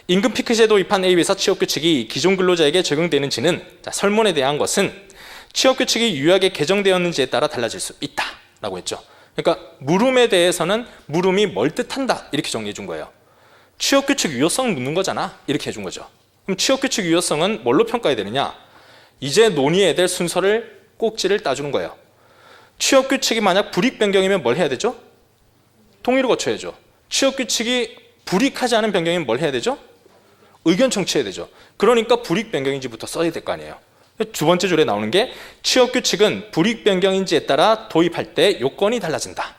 임금 피크제 도입한 A회사 취업규칙이 기존 근로자에게 적용되는지는, 자, 설문에 대한 것은 취업규칙이 유효하게 개정되었는지에 따라 달라질 수 있다라고 했죠. 그러니까 물음에 대해서는 물음이 뭘 뜻한다 이렇게 정리해 준 거예요. 취업규칙 유효성을 묻는 거잖아 이렇게 해준 거죠. 그럼 취업규칙 유효성은 뭘로 평가해야 되느냐? 이제 논의해야 될 순서를 꼭지를 따주는 거예요. 취업규칙이 만약 불이익 변경이면 뭘 해야 되죠? 동의를 거쳐야죠. 취업규칙이 불이익하지 않은 변경이면 뭘 해야 되죠? 의견 청취해야 되죠. 그러니까 불이익 변경인지부터 써야 될 거 아니에요. 두 번째 줄에 나오는 게 취업규칙은 불이익 변경인지에 따라 도입할 때 요건이 달라진다.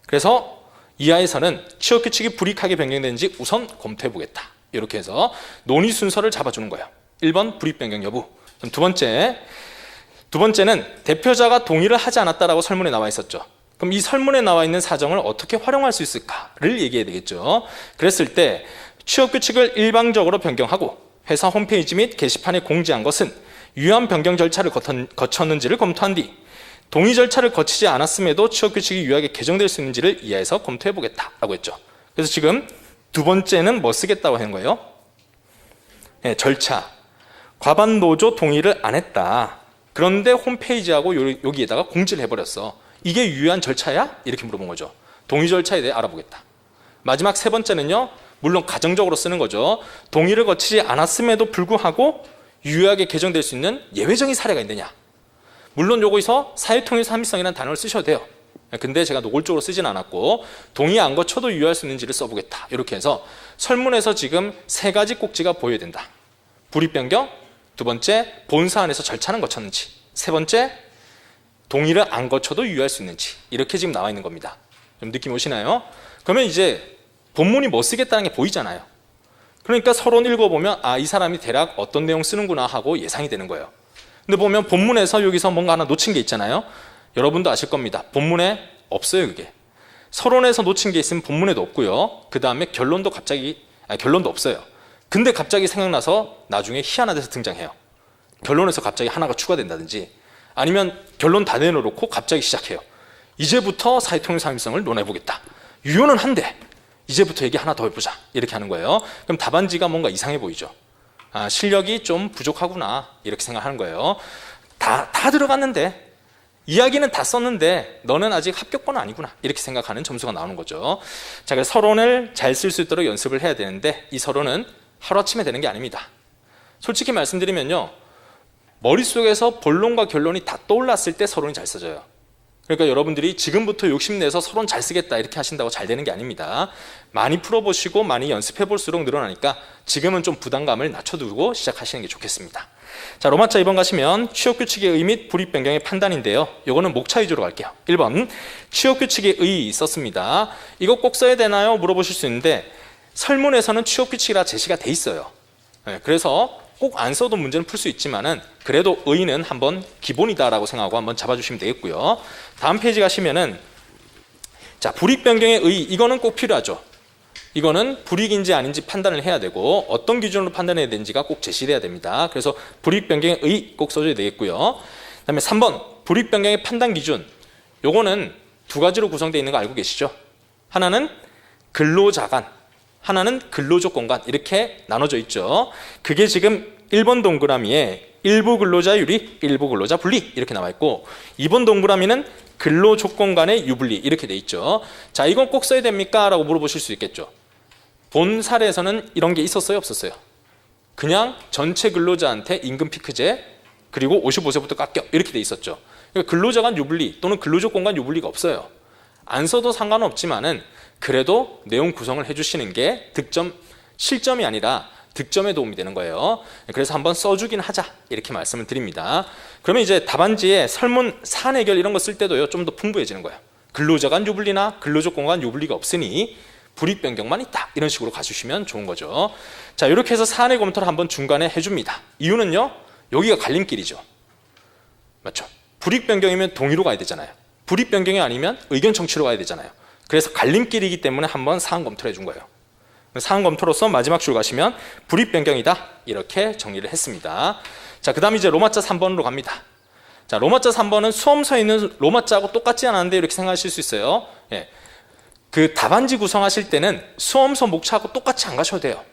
그래서 이하에서는 취업규칙이 불이익하게 변경되는지 우선 검토해 보겠다. 이렇게 해서 논의 순서를 잡아주는 거예요. 1번 불이익 변경 여부. 그럼 두 번째는 대표자가 동의를 하지 않았다라고 설문에 나와 있었죠. 그럼 이 설문에 나와 있는 사정을 어떻게 활용할 수 있을까를 얘기해야 되겠죠. 그랬을 때 취업규칙을 일방적으로 변경하고 회사 홈페이지 및 게시판에 공지한 것은 유효한 변경 절차를 거쳤는지를 검토한 뒤 동의 절차를 거치지 않았음에도 취업규칙이 유효하게 개정될 수 있는지를 이하에서 검토해 보겠다라고 했죠. 그래서 지금 두 번째는 뭐 쓰겠다고 하는 거예요? 절차. 과반 노조 동의를 안 했다. 그런데 홈페이지하고 여기에다가 공지를 해버렸어. 이게 유효한 절차야? 이렇게 물어본 거죠. 동의 절차에 대해 알아보겠다. 마지막 세 번째는요, 물론 가정적으로 쓰는 거죠. 동의를 거치지 않았음에도 불구하고 유효하게 개정될 수 있는 예외적인 사례가 있느냐. 물론 여기서 사회통일사 합리성이라는 단어를 쓰셔도 돼요. 근데 제가 노골적으로 쓰진 않았고 동의 안 거쳐도 유효할 수 있는지를 써보겠다. 이렇게 해서 설문에서 지금 세 가지 꼭지가 보여야 된다. 불이익 변경, 두 번째 본사 안에서 절차는 거쳤는지, 세 번째 동의를 안 거쳐도 유효할 수 있는지, 이렇게 지금 나와 있는 겁니다. 좀 느낌 오시나요? 그러면 이제 본문이 뭐 쓰겠다는 게 보이잖아요. 그러니까 서론 읽어보면 이 사람이 대략 어떤 내용 쓰는구나 하고 예상이 되는 거예요. 근데 보면 본문에서 여기서 뭔가 하나 놓친 게 있잖아요. 여러분도 아실 겁니다. 본문에 없어요, 그게. 서론에서 놓친 게 있으면 본문에도 없고요. 그 다음에 결론도 없어요. 근데 갑자기 생각나서 나중에 희한한 데서 등장해요. 결론에서 갑자기 하나가 추가된다든지, 아니면 결론 다 내놓고 갑자기 시작해요. 이제부터 사회통일 상임성을 논해보겠다. 유효는 한데 이제부터 얘기 하나 더 해보자, 이렇게 하는 거예요. 그럼 답안지가 뭔가 이상해 보이죠. 실력이 좀 부족하구나, 이렇게 생각하는 거예요. 다 들어갔는데, 이야기는 다 썼는데 너는 아직 합격권은 아니구나, 이렇게 생각하는 점수가 나오는 거죠. 자, 그래서 서론을 잘 쓸 수 있도록 연습을 해야 되는데, 이 서론은 하루아침에 되는 게 아닙니다. 솔직히 말씀드리면요, 머릿속에서 본론과 결론이 다 떠올랐을 때 서론이 잘 써져요. 그러니까 여러분들이 지금부터 욕심내서 서론 잘 쓰겠다 이렇게 하신다고 잘 되는 게 아닙니다. 많이 풀어보시고 많이 연습해 볼수록 늘어나니까 지금은 좀 부담감을 낮춰두고 시작하시는 게 좋겠습니다. 자, 로마자 2번 가시면 취업규칙의 의 및 불이익 변경의 판단인데요. 이거는 목차 위주로 갈게요. 1번 취업규칙의 의 썼습니다. 이거 꼭 써야 되나요? 물어보실 수 있는데, 설문에서는 취업규칙이라 제시가 돼 있어요. 그래서 꼭 안 써도 문제는 풀 수 있지만은 그래도 의는 한번 기본이다라고 생각하고 한번 잡아주시면 되겠고요. 다음 페이지 가시면은, 자, 불이익 변경의 의, 이거는 꼭 필요하죠. 이거는 불이익인지 아닌지 판단을 해야 되고 어떤 기준으로 판단해야 되는지가 꼭 제시돼야 됩니다. 그래서 불이익 변경의 의 꼭 써줘야 되겠고요. 그다음에 3번 불이익 변경의 판단 기준, 요거는 두 가지로 구성되어 있는 거 알고 계시죠? 하나는 근로자간, 하나는 근로조건간, 이렇게 나눠져 있죠. 그게 지금 1번 동그라미에 일부 근로자 유리, 일부 근로자 분리 이렇게 나와 있고, 2번 동그라미는 근로조건 간의 유분리 이렇게 돼 있죠. 자, 이건 꼭 써야 됩니까? 라고 물어보실 수 있겠죠. 본 사례에서는 이런 게 있었어요, 없었어요? 그냥 전체 근로자한테 임금 피크제 그리고 55세부터 깎여 이렇게 돼 있었죠. 그러니까 근로자 간 유분리 또는 근로조건 간 유분리가 없어요. 안 써도 상관은 없지만은 그래도 내용 구성을 해주시는 게 득점, 실점이 아니라 득점에 도움이 되는 거예요. 그래서 한번 써주긴 하자, 이렇게 말씀을 드립니다. 그러면 이제 답안지에 설문, 사안 해결 이런 거 쓸 때도요, 좀 더 풍부해지는 거예요. 근로자 간 유분리나 근로조건 간 유분리가 없으니 불이익 변경만 있다, 이런 식으로 가주시면 좋은 거죠. 자, 이렇게 해서 사안의 검토를 한번 중간에 해줍니다. 이유는요, 여기가 갈림길이죠. 맞죠? 불이익 변경이면 동의로 가야 되잖아요. 불이익 변경이 아니면 의견 청취로 가야 되잖아요. 그래서 갈림길이기 때문에 한번 사안 검토를 해준 거예요. 사안 검토로서 마지막 줄 가시면 불이익 변경이다, 이렇게 정리를 했습니다. 자, 그 다음 이제 로마자 3번으로 갑니다. 자, 로마자 3번은 수험서에 있는 로마자하고 똑같지 않은데 이렇게 생각하실 수 있어요. 예. 그 답안지 구성하실 때는 수험서 목차하고 똑같이 안 가셔도 돼요.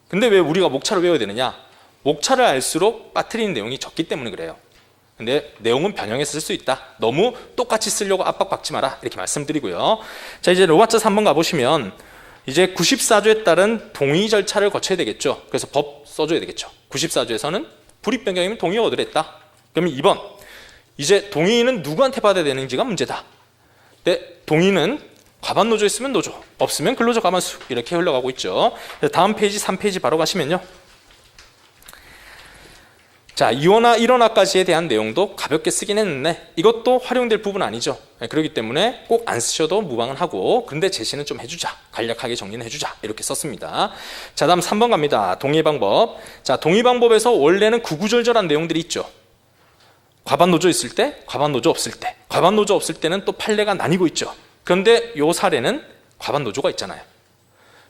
근데 왜 우리가 목차를 외워야 되느냐? 목차를 알수록 빠뜨리는 내용이 적기 때문에 그래요. 근데 내용은 변형해서 쓸 수 있다. 너무 똑같이 쓰려고 압박받지 마라, 이렇게 말씀드리고요. 자, 이제 로마자 3번 가보시면 이제 94조에 따른 동의 절차를 거쳐야 되겠죠. 그래서 법 써줘야 되겠죠. 94조에서는 불이익 변경이면 동의가 얻으랬다. 그러면 2번, 이제 동의는 누구한테 받아야 되는지가 문제다. 근데 동의는 과반 노조 있으면 노조, 없으면 근로자 과반수, 이렇게 흘러가고 있죠. 다음 페이지 3페이지 바로 가시면요, 자, 이원화, 일원화까지에 대한 내용도 가볍게 쓰긴 했는데 이것도 활용될 부분 아니죠. 그렇기 때문에 꼭 안 쓰셔도 무방은 하고, 그런데 제시는 좀 해주자, 간략하게 정리는 해주자, 이렇게 썼습니다. 자, 다음 3번 갑니다. 동의 방법. 자, 동의 방법에서 원래는 구구절절한 내용들이 있죠. 과반 노조 있을 때, 과반 노조 없을 때, 과반 노조 없을 때는 또 판례가 나뉘고 있죠. 그런데 요 사례는 과반 노조가 있잖아요.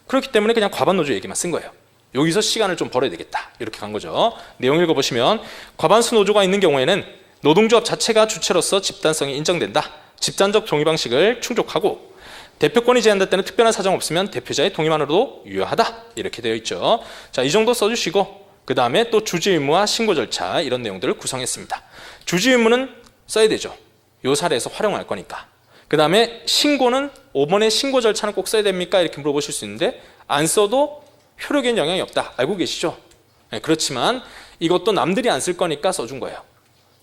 그렇기 때문에 그냥 과반 노조 얘기만 쓴 거예요. 여기서 시간을 좀 벌어야 되겠다, 이렇게 간 거죠. 내용 읽어보시면 과반수 노조가 있는 경우에는 노동조합 자체가 주체로서 집단성이 인정된다. 집단적 동의 방식을 충족하고 대표권이 제한될 때는 특별한 사정 없으면 대표자의 동의만으로도 유효하다, 이렇게 되어 있죠. 자, 이 정도 써주시고 그 다음에 또 주지 의무와 신고 절차 이런 내용들을 구성했습니다. 주지 의무는 써야 되죠. 요 사례에서 활용할 거니까. 그 다음에 신고는 5번의 신고 절차는 꼭 써야 됩니까? 이렇게 물어보실 수 있는데 안 써도 효력에는 영향이 없다, 알고 계시죠? 네, 그렇지만 이것도 남들이 안 쓸 거니까 써준 거예요.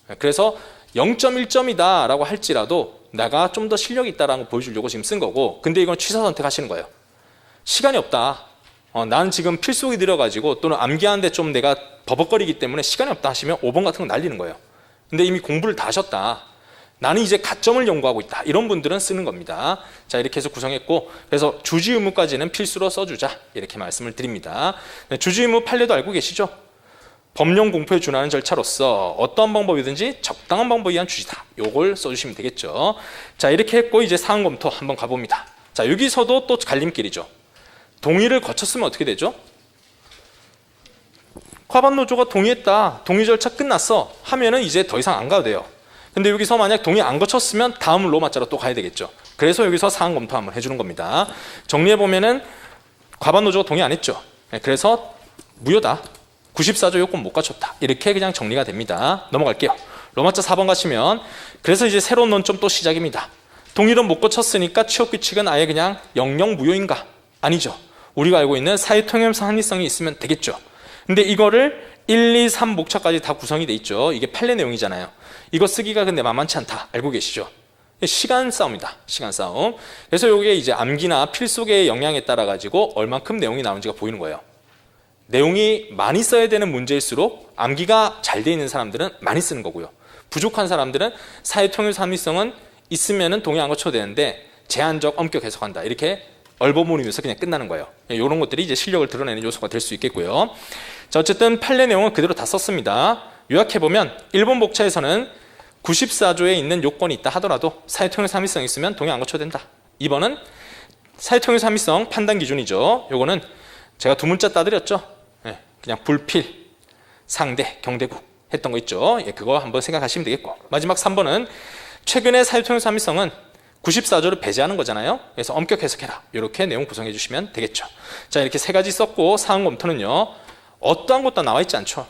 네, 그래서 0.1점이다 라고 할지라도 내가 좀 더 실력이 있다라는 거 보여주려고 지금 쓴 거고, 근데 이건 취사 선택하시는 거예요. 시간이 없다, 나는 지금 필속이 들어가지고 또는 암기하는데 좀 내가 버벅거리기 때문에 시간이 없다 하시면 5번 같은 거 날리는 거예요. 근데 이미 공부를 다 하셨다, 나는 이제 가점을 연구하고 있다, 이런 분들은 쓰는 겁니다. 자, 이렇게 해서 구성했고, 그래서 주지 의무까지는 필수로 써주자, 이렇게 말씀을 드립니다. 주지 의무 판례도 알고 계시죠? 법령 공포에 준하는 절차로서 어떤 방법이든지 적당한 방법에 의한 취지다. 요걸 써주시면 되겠죠. 자, 이렇게 했고 이제 사항 검토 한번 가봅니다. 자, 여기서도 또 갈림길이죠. 동의를 거쳤으면 어떻게 되죠? 과반노조가 동의했다. 동의 절차 끝났어. 하면은 이제 더 이상 안 가도 돼요. 근데 여기서 만약 동의 안 거쳤으면 다음 로마자로 또 가야 되겠죠. 그래서 여기서 사항 검토 한번 해주는 겁니다. 정리해보면은 과반노조가 동의 안 했죠. 그래서 무효다. 94조 요건 못 갖췄다. 이렇게 그냥 정리가 됩니다. 넘어갈게요. 로마자 4번 가시면 그래서 이제 새로운 논점 또 시작입니다. 동의를 못 거쳤으니까 취업규칙은 아예 그냥 영영 무효인가? 아니죠. 우리가 알고 있는 사회통념상 합리성이 있으면 되겠죠. 근데 이거를 1, 2, 3 목차까지 다 구성이 돼 있죠. 이게 판례 내용이잖아요. 이거 쓰기가 근데 만만치 않다. 알고 계시죠? 시간 싸움이다. 시간 싸움. 그래서 이게 이제 암기나 필속의 영향에 따라 가지고 얼만큼 내용이 나오는지가 보이는 거예요. 내용이 많이 써야 되는 문제일수록 암기가 잘 돼 있는 사람들은 많이 쓰는 거고요. 부족한 사람들은 사회통일성 합리성은 있으면은 동의 안 거쳐도 되는데 제한적 엄격 해석한다. 이렇게 얼버무리면서 그냥 끝나는 거예요. 이런 것들이 이제 실력을 드러내는 요소가 될 수 있겠고요. 자, 어쨌든 판례 내용은 그대로 다 썼습니다. 요약해보면 1번 목차에서는 94조에 있는 요건이 있다 하더라도 사회통일성 합리성이 있으면 동의 안 거쳐도 된다. 2번은 사회통일성 합리성 판단 기준이죠. 요거는 제가 두 문자 따드렸죠. 그냥 불필, 상대, 경대국 했던 거 있죠. 그거 한번 생각하시면 되겠고, 마지막 3번은 최근의 사회통일성 합리성은 94조를 배제하는 거잖아요. 그래서 엄격 해석해라. 이렇게 내용 구성해 주시면 되겠죠. 자, 이렇게 세 가지 썼고 사항 검토는요. 어떠한 것도 나와 있지 않죠.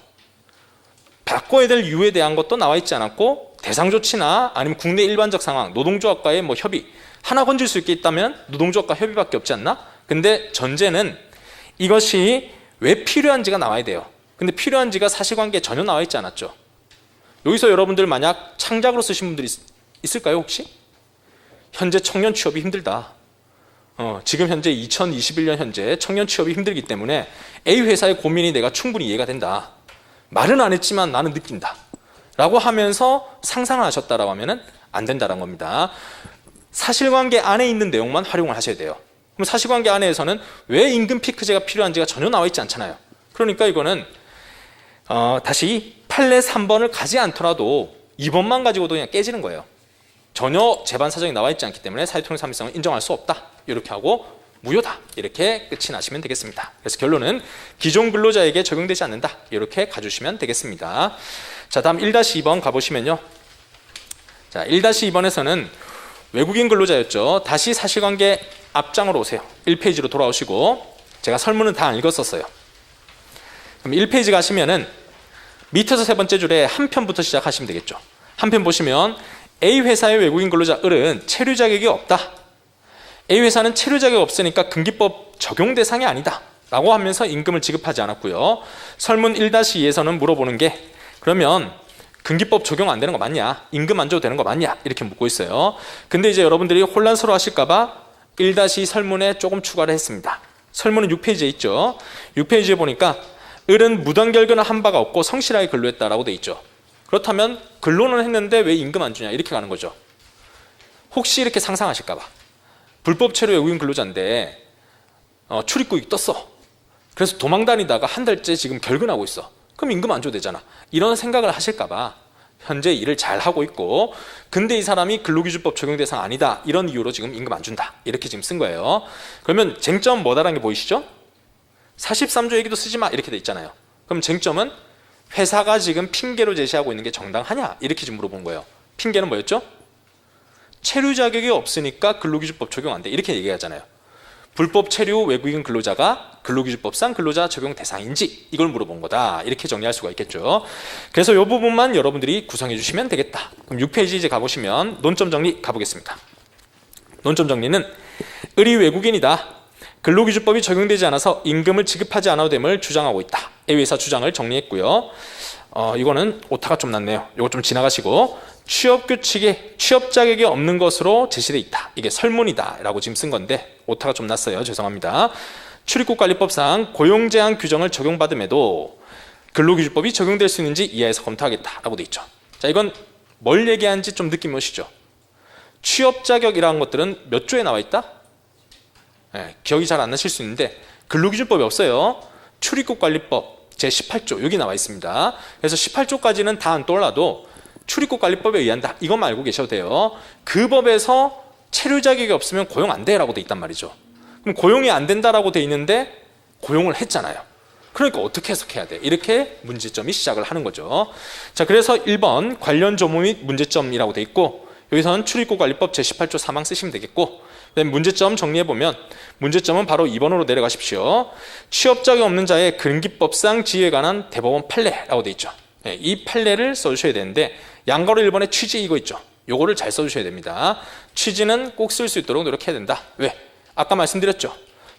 바꿔야 될 이유에 대한 것도 나와 있지 않았고 대상 조치나 아니면 국내 일반적 상황, 노동조합과의 뭐 협의 하나 건질 수 있게 있다면 노동조합과 협의밖에 없지 않나? 근데 전제는 이것이 왜 필요한지가 나와야 돼요. 근데 필요한지가 사실관계에 전혀 나와 있지 않았죠. 여기서 여러분들 만약 창작으로 쓰신 분들이 있을까요 혹시? 현재 청년 취업이 힘들다. 지금 현재 2021년 현재 청년 취업이 힘들기 때문에 A 회사의 고민이 내가 충분히 이해가 된다. 말은 안 했지만 나는 느낀다. 라고 하면서 상상을 하셨다라고 하면은 안 된다는 겁니다. 사실관계 안에 있는 내용만 활용을 하셔야 돼요. 그럼 사실관계 안에서는 왜 임금 피크제가 필요한지가 전혀 나와 있지 않잖아요. 그러니까 이거는 다시 판례 3번을 가지 않더라도 2번만 가지고도 그냥 깨지는 거예요. 전혀 재반 사정이 나와 있지 않기 때문에 사회통일성 합리성을 인정할 수 없다. 이렇게 하고 무효다. 이렇게 끝이 나시면 되겠습니다. 그래서 결론은 기존 근로자에게 적용되지 않는다. 이렇게 가주시면 되겠습니다. 자, 다음 1-2번 가보시면요. 자, 1-2번에서는 외국인 근로자였죠. 다시 사실관계 앞장으로 오세요. 1페이지로 돌아오시고 제가 설문은 다 안 읽었었어요. 그럼 1페이지 가시면은 밑에서 세 번째 줄에 한 편부터 시작하시면 되겠죠. 한 편 보시면 A 회사의 외국인 근로자 을은 체류 자격이 없다. A 회사는 체류 자격이 없으니까 근기법 적용 대상이 아니다. 라고 하면서 임금을 지급하지 않았고요. 설문 1-2에서는 물어보는 게 그러면 근기법 적용 안 되는 거 맞냐? 임금 안 줘도 되는 거 맞냐? 이렇게 묻고 있어요. 근데 이제 여러분들이 혼란스러워 하실까봐 1- 설문에 조금 추가를 했습니다. 설문은 6페이지에 있죠. 6페이지에 보니까 을은 무단결근을 한 바가 없고 성실하게 근로했다라고 돼 있죠. 그렇다면 근로는 했는데 왜 임금 안 주냐? 이렇게 가는 거죠. 혹시 이렇게 상상하실까봐. 불법 체류 외국인 근로자인데 출입국이 떴어. 그래서 도망 다니다가 한 달째 지금 결근하고 있어. 그럼 임금 안 줘도 되잖아. 이런 생각을 하실까봐 현재 일을 잘 하고 있고 근데 이 사람이 근로기준법 적용 대상 아니다. 이런 이유로 지금 임금 안 준다. 이렇게 지금 쓴 거예요. 그러면 쟁점 뭐다라는 게 보이시죠? 43조 얘기도 쓰지 마. 이렇게 돼 있잖아요. 그럼 쟁점은 회사가 지금 핑계로 제시하고 있는 게 정당하냐? 이렇게 지금 물어본 거예요. 핑계는 뭐였죠? 체류 자격이 없으니까 근로기준법 적용 안 돼. 이렇게 얘기하잖아요. 불법 체류 외국인 근로자가 근로기준법상 근로자 적용 대상인지 이걸 물어본 거다. 이렇게 정리할 수가 있겠죠. 그래서 이 부분만 여러분들이 구성해 주시면 되겠다. 그럼 6페이지 이제 가보시면 논점 정리 가보겠습니다. 논점 정리는 을이 외국인이다. 근로기준법이 적용되지 않아서 임금을 지급하지 않아도 됨을 주장하고 있다. A회사 주장을 정리했고요. 이거는 오타가 좀 났네요. 이거 좀 지나가시고 취업규칙에 취업 자격이 없는 것으로 제시돼 있다. 이게 설문이다 라고 지금 쓴 건데 오타가 좀 났어요. 죄송합니다. 출입국관리법상 고용제한 규정을 적용받음에도 근로기준법이 적용될 수 있는지 이하에서 검토하겠다 라고 돼 있죠. 자, 이건 뭘 얘기하는지 좀 느낌이 오시죠? 취업 자격이라는 것들은 몇 조에 나와 있다? 기억이 잘 안 나실 수 있는데 근로기준법이 없어요. 출입국관리법, 제18조 여기 나와 있습니다. 그래서 18조까지는 다 안 떠올라도 출입국 관리법에 의한다. 이것만 알고 계셔도 돼요. 그 법에서 체류 자격이 없으면 고용 안 돼라고 돼 있단 말이죠. 그럼 고용이 안 된다라고 돼 있는데 고용을 했잖아요. 그러니까 어떻게 해석해야 돼? 이렇게 문제점이 시작을 하는 거죠. 자, 그래서 1번 관련 조문 및 문제점이라고 돼 있고 여기서는 출입국관리법 제18조 3항 쓰시면 되겠고 문제점 정리해보면 문제점은 바로 2번으로 내려가십시오. 취업 자격 없는 자의 근기법상 지위에 관한 대법원 판례라고 돼 있죠. 이 판례를 써주셔야 되는데 양가로 1번의 취지 이거 있죠. 요거를 잘 써주셔야 됩니다. 취지는 꼭 쓸 수 있도록 노력해야 된다. 왜? 아까 말씀드렸죠.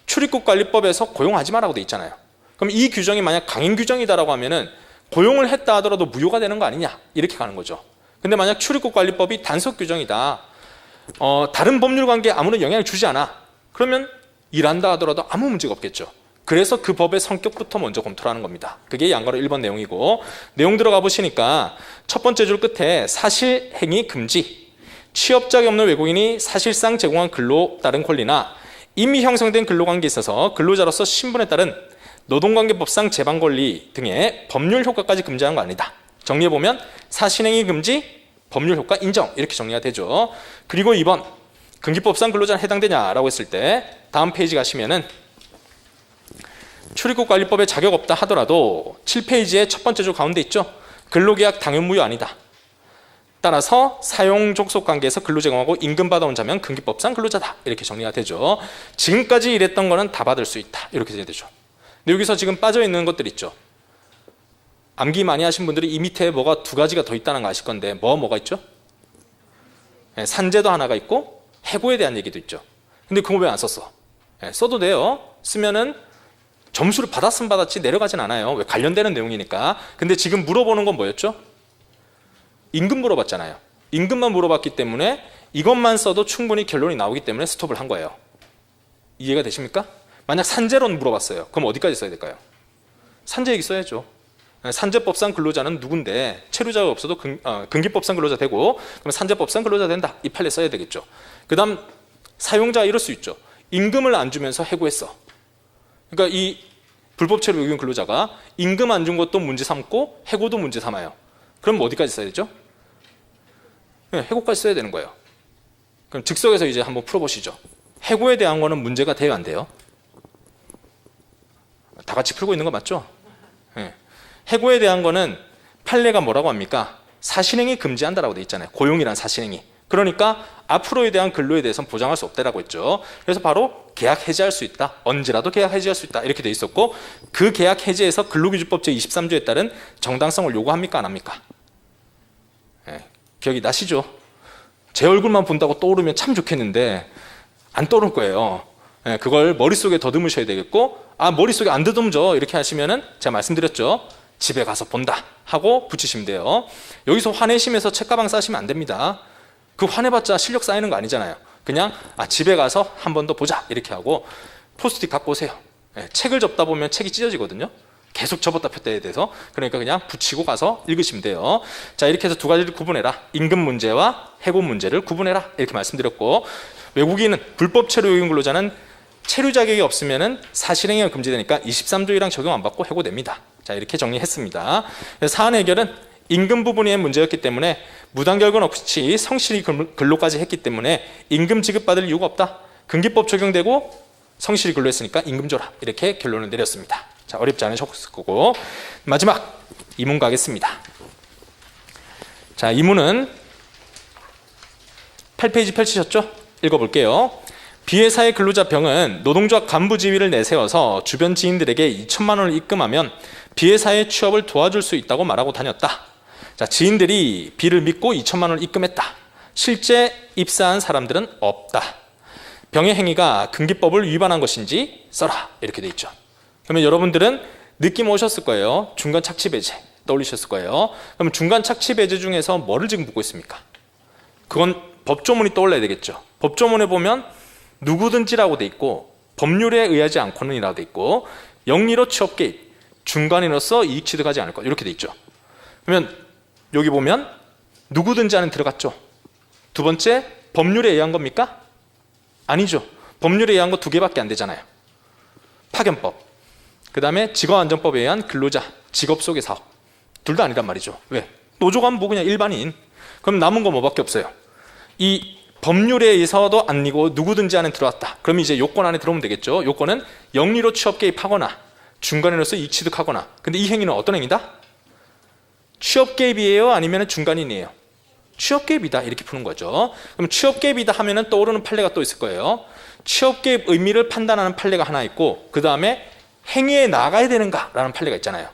출입국관리법에서 고용하지 마라고 돼 있잖아요. 그럼 이 규정이 만약 강행 규정이다라고 하면은 고용을 했다 하더라도 무효가 되는 거 아니냐 이렇게 가는 거죠. 근데 만약 출입국관리법이 단속 규정이다, 다른 법률 관계에 아무런 영향을 주지 않아, 그러면 일한다 하더라도 아무 문제가 없겠죠. 그래서 그 법의 성격부터 먼저 검토를 하는 겁니다. 그게 양가로 1번 내용이고, 내용 들어가 보시니까 첫 번째 줄 끝에 사실행위 금지, 취업 자격 없는 외국인이 사실상 제공한 근로 따른 권리나 이미 형성된 근로관계에 있어서 근로자로서 신분에 따른 노동관계법상 재반 권리 등의 법률 효과까지 금지하는 거 아니다. 정리해보면 사실행위 금지, 법률 효과 인정 이렇게 정리가 되죠. 그리고 2번 근기법상 근로자는 해당되냐라고 했을 때 다음 페이지 가시면은 출입국관리법에 자격 없다 하더라도 7페이지의 첫 번째 줄 가운데 있죠. 근로계약 당연무효 아니다. 따라서 사용족속관계에서 근로 제공하고 임금 받아온 자면 근기법상 근로자다 이렇게 정리가 되죠. 지금까지 일했던 거는 다 받을 수 있다 이렇게 되죠. 근데 여기서 지금 빠져있는 것들 있죠. 암기 많이 하신 분들이 이 밑에 뭐가 두 가지가 더 있다는 거 아실 건데 뭐가 있죠? 산재도 하나가 있고 해고에 대한 얘기도 있죠. 근데 그거 왜 안 썼어? 써도 돼요. 쓰면은 점수를 받았으면 받았지 내려가진 않아요. 왜? 관련되는 내용이니까. 근데 지금 물어보는 건 뭐였죠? 임금 물어봤잖아요. 임금만 물어봤기 때문에 이것만 써도 충분히 결론이 나오기 때문에 스톱을 한 거예요. 이해가 되십니까? 만약 산재론 물어봤어요. 그럼 어디까지 써야 될까요? 산재 얘기 써야죠. 산재법상 근로자는 누군데 체류자가 없어도 근기법상 근로자 되고 그러면 산재법상 근로자 된다. 이 판례 써야 되겠죠. 그 다음 사용자 이럴 수 있죠. 임금을 안 주면서 해고했어. 그러니까 이 불법 체류 외국인 근로자가 임금 안 준 것도 문제 삼고 해고도 문제 삼아요. 그럼 어디까지 써야 되죠? 해고까지 써야 되는 거예요. 그럼 즉석에서 이제 한번 풀어보시죠. 해고에 대한 거는 문제가 돼요, 안 돼요? 다 같이 풀고 있는 거 맞죠? 해고에 대한 거는 판례가 뭐라고 합니까? 사실행위 금지한다라고 돼 있잖아요. 고용이란 사실행위. 그러니까 앞으로에 대한 근로에 대해서는 보장할 수 없다라고 했죠. 그래서 바로 계약 해지할 수 있다. 언제라도 계약 해지할 수 있다. 이렇게 돼 있었고 그 계약 해지에서 근로기준법 제23조에 따른 정당성을 요구합니까? 안 합니까? 기억이 나시죠? 제 얼굴만 본다고 떠오르면 참 좋겠는데 안 떠오를 거예요. 그걸 머릿속에 더듬으셔야 되겠고 머릿속에 안 더듬죠. 이렇게 하시면은 제가 말씀드렸죠. 집에 가서 본다 하고 붙이시면 돼요. 여기서 화내시면서 책가방 싸시면 안 됩니다. 그 화내봤자 실력 쌓이는 거 아니잖아요. 그냥 집에 가서 한 번 더 보자 이렇게 하고 포스트잇 갖고 오세요. 책을 접다 보면 책이 찢어지거든요. 계속 접었다 폈다에 대해서. 그러니까 그냥 붙이고 가서 읽으시면 돼요. 자, 이렇게 해서 두 가지를 구분해라. 임금 문제와 해고 문제를 구분해라 이렇게 말씀드렸고, 외국인은 불법 체류 외국인 근로자는 체류 자격이 없으면은 사실행위가 금지되니까 23조 1항 적용 안 받고 해고됩니다. 자, 이렇게 정리했습니다. 사안 해결은 임금 부분의 문제였기 때문에 무단결근 없이 성실히 근로까지 했기 때문에 임금 지급받을 이유가 없다. 근기법 적용되고 성실히 근로했으니까 임금 줘라. 이렇게 결론을 내렸습니다. 자, 어렵지 않으셨을 거고 마지막 이문 가겠습니다. 자, 이문은 8페이지 펼치셨죠? 읽어볼게요. B회사의 근로자 병은 노동조합 간부 지위를 내세워서 주변 지인들에게 2천만 원을 입금하면 B회사의 취업을 도와줄 수 있다고 말하고 다녔다. 자, 지인들이 B를 믿고 2천만 원을 입금했다. 실제 입사한 사람들은 없다. 병의 행위가 근기법을 위반한 것인지 써라. 이렇게 돼 있죠. 그러면 여러분들은 느낌 오셨을 거예요. 중간 착취 배제 떠올리셨을 거예요. 그럼 중간 착취 배제 중에서 뭐를 지금 묻고 있습니까? 그건 법조문이 떠올라야 되겠죠. 법조문에 보면 누구든지라고 돼 있고 법률에 의하지 않고는이라고 돼 있고 영리로 취업 개입, 중간인으로서 이익 취득하지 않을 것 이렇게 돼 있죠. 그러면 여기 보면 누구든지 안에 들어갔죠. 두 번째, 법률에 의한 겁니까? 아니죠. 법률에 의한 거 두 개밖에 안 되잖아요. 파견법, 그 다음에 직업안정법에 의한 근로자, 직업 속의 사업. 둘 다 아니란 말이죠. 왜? 노조가 뭐 그냥 일반인. 그럼 남은 거 뭐밖에 없어요. 이 법률에 의해서도 아니고 누구든지 안에 들어왔다. 그럼 이제 요건 안에 들어오면 되겠죠. 요건은 영리로 취업 개입하거나 중간인으로서 이익 취득하거나. 근데 이 행위는 어떤 행위다? 취업 개입이에요? 아니면 중간인이에요? 취업 개입이다. 이렇게 푸는 거죠. 그럼 취업 개입이다 하면은 떠오르는 판례가 또 있을 거예요. 취업 개입 의미를 판단하는 판례가 하나 있고, 그 다음에 행위에 나가야 되는가라는 판례가 있잖아요.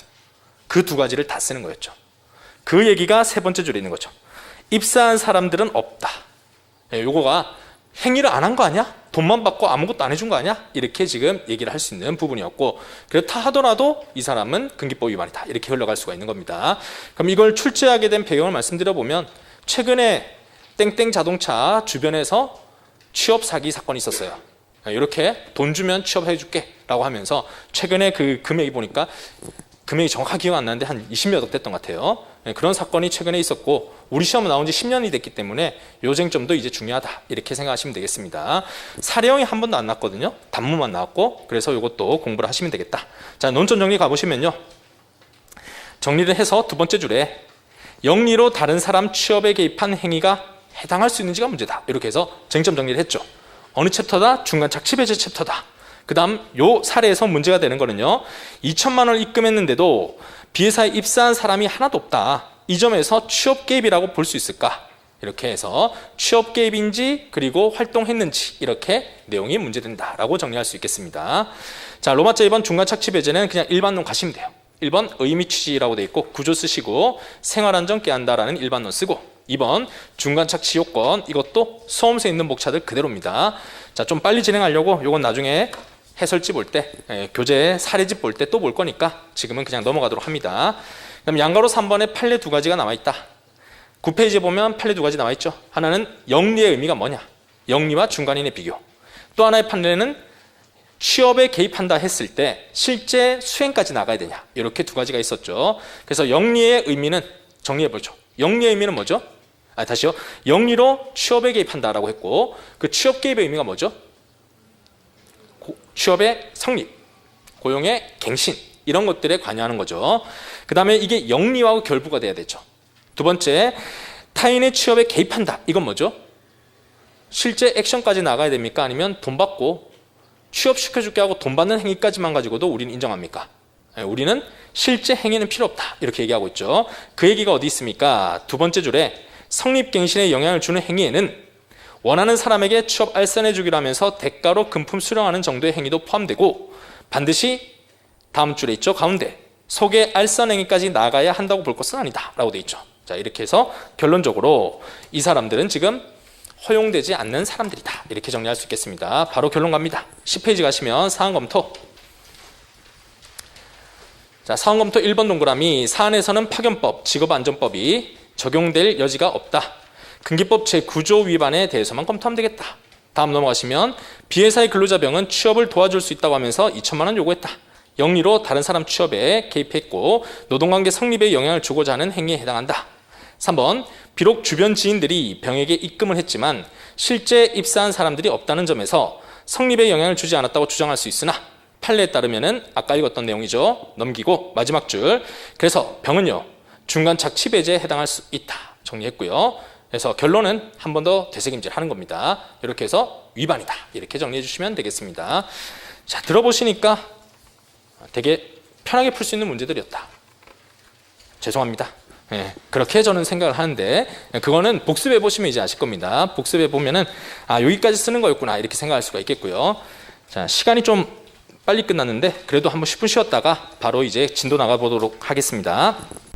그 두 가지를 다 쓰는 거였죠. 그 얘기가 세 번째 줄에 있는 거죠. 입사한 사람들은 없다. 요거가 행위를 안 한 거 아니야? 돈만 받고 아무것도 안 해준 거 아니야? 이렇게 지금 얘기를 할 수 있는 부분이었고, 그렇다 하더라도 이 사람은 근기법 위반이다. 이렇게 흘러갈 수가 있는 겁니다. 그럼 이걸 출제하게 된 배경을 말씀드려보면, 최근에 땡땡 자동차 주변에서 취업 사기 사건이 있었어요. 이렇게 돈 주면 취업해줄게 라고 하면서 최근에 그 금액이 보니까 금액이 정확하게 기억 안 나는데 한 20몇억 됐던 것 같아요. 그런 사건이 최근에 있었고, 우리 시험은 나온 지 10년이 됐기 때문에 요 쟁점도 이제 중요하다 이렇게 생각하시면 되겠습니다. 사례형이 한 번도 안 났거든요. 단문만 나왔고, 그래서 이것도 공부를 하시면 되겠다. 자, 논점 정리 가보시면요, 정리를 해서 두 번째 줄에 영리로 다른 사람 취업에 개입한 행위가 해당할 수 있는지가 문제다. 이렇게 해서 쟁점 정리를 했죠. 어느 챕터다? 중간 착취 배제 챕터다. 그 다음 요 사례에서 문제가 되는 거는요, 2천만 원을 입금했는데도 B회사에 입사한 사람이 하나도 없다. 이 점에서 취업 개입이라고 볼 수 있을까? 이렇게 해서 취업 개입인지 그리고 활동했는지 이렇게 내용이 문제된다라고 정리할 수 있겠습니다. 자, 로마자 2번 중간 착취 배제는 그냥 일반론 가시면 돼요. 1번 의미 취지라고 돼 있고 구조 쓰시고 생활안정 깨한다라는 일반론 쓰고, 2번 중간 착취 요건, 이것도 수험서에 있는 목차들 그대로입니다. 자, 좀 빨리 진행하려고 요건 나중에 해설집 볼 때, 교재 사례집 볼 때 또 볼 거니까 지금은 그냥 넘어가도록 합니다. 그럼 양가로 3번에 판례 두 가지가 나와 있다. 9페이지에 보면 판례 두 가지 나와 있죠. 하나는 영리의 의미가 뭐냐, 영리와 중간인의 비교. 또 하나의 판례는 취업에 개입한다 했을 때 실제 수행까지 나가야 되냐, 이렇게 두 가지가 있었죠. 그래서 영리의 의미는 정리해보죠. 영리의 의미는 뭐죠? 다시요. 영리로 취업에 개입한다라고 했고, 그 취업 개입의 의미가 뭐죠? 취업의 성립, 고용의 갱신, 이런 것들에 관여하는 거죠. 그 다음에 이게 영리하고 결부가 돼야 되죠. 두 번째, 타인의 취업에 개입한다. 이건 뭐죠? 실제 액션까지 나가야 됩니까? 아니면 돈 받고 취업시켜줄게 하고 돈 받는 행위까지만 가지고도 우리는 인정합니까? 우리는 실제 행위는 필요 없다. 이렇게 얘기하고 있죠. 그 얘기가 어디 있습니까? 두 번째 줄에 성립갱신에 영향을 주는 행위에는 원하는 사람에게 취업 알선해 주기로 하면서 대가로 금품 수령하는 정도의 행위도 포함되고, 반드시 다음 줄에 있죠. 가운데 소개 알선 행위까지 나가야 한다고 볼 것은 아니다 라고 돼 있죠. 자, 이렇게 해서 결론적으로 이 사람들은 지금 허용되지 않는 사람들이다. 이렇게 정리할 수 있겠습니다. 바로 결론 갑니다. 10페이지 가시면 사안검토. 자, 사안검토 1번 동그라미, 사안에서는 파견법, 직업안전법이 적용될 여지가 없다. 근기법 제9조 위반에 대해서만 검토하면 되겠다. 다음 넘어가시면 B회사의 근로자병은 취업을 도와줄 수 있다고 하면서 2천만 원 요구했다. 영리로 다른 사람 취업에 개입했고 노동관계 성립에 영향을 주고자 하는 행위에 해당한다. 3번, 비록 주변 지인들이 병에게 입금을 했지만 실제 입사한 사람들이 없다는 점에서 성립에 영향을 주지 않았다고 주장할 수 있으나 판례에 따르면은 아까 읽었던 내용이죠. 넘기고 마지막 줄, 그래서 병은요 중간 착취 배제에 해당할 수 있다. 정리했고요. 그래서 결론은 한 번 더 되새김질하는 겁니다. 이렇게 해서 위반이다. 이렇게 정리해 주시면 되겠습니다. 자, 들어보시니까 되게 편하게 풀 수 있는 문제들이었다. 죄송합니다. 그렇게 저는 생각을 하는데, 그거는 복습해 보시면 이제 아실 겁니다. 복습해 보면은 여기까지 쓰는 거였구나 이렇게 생각할 수가 있겠고요. 자, 시간이 좀 빨리 끝났는데 그래도 한번 10분 쉬었다가 바로 이제 진도 나가 보도록 하겠습니다.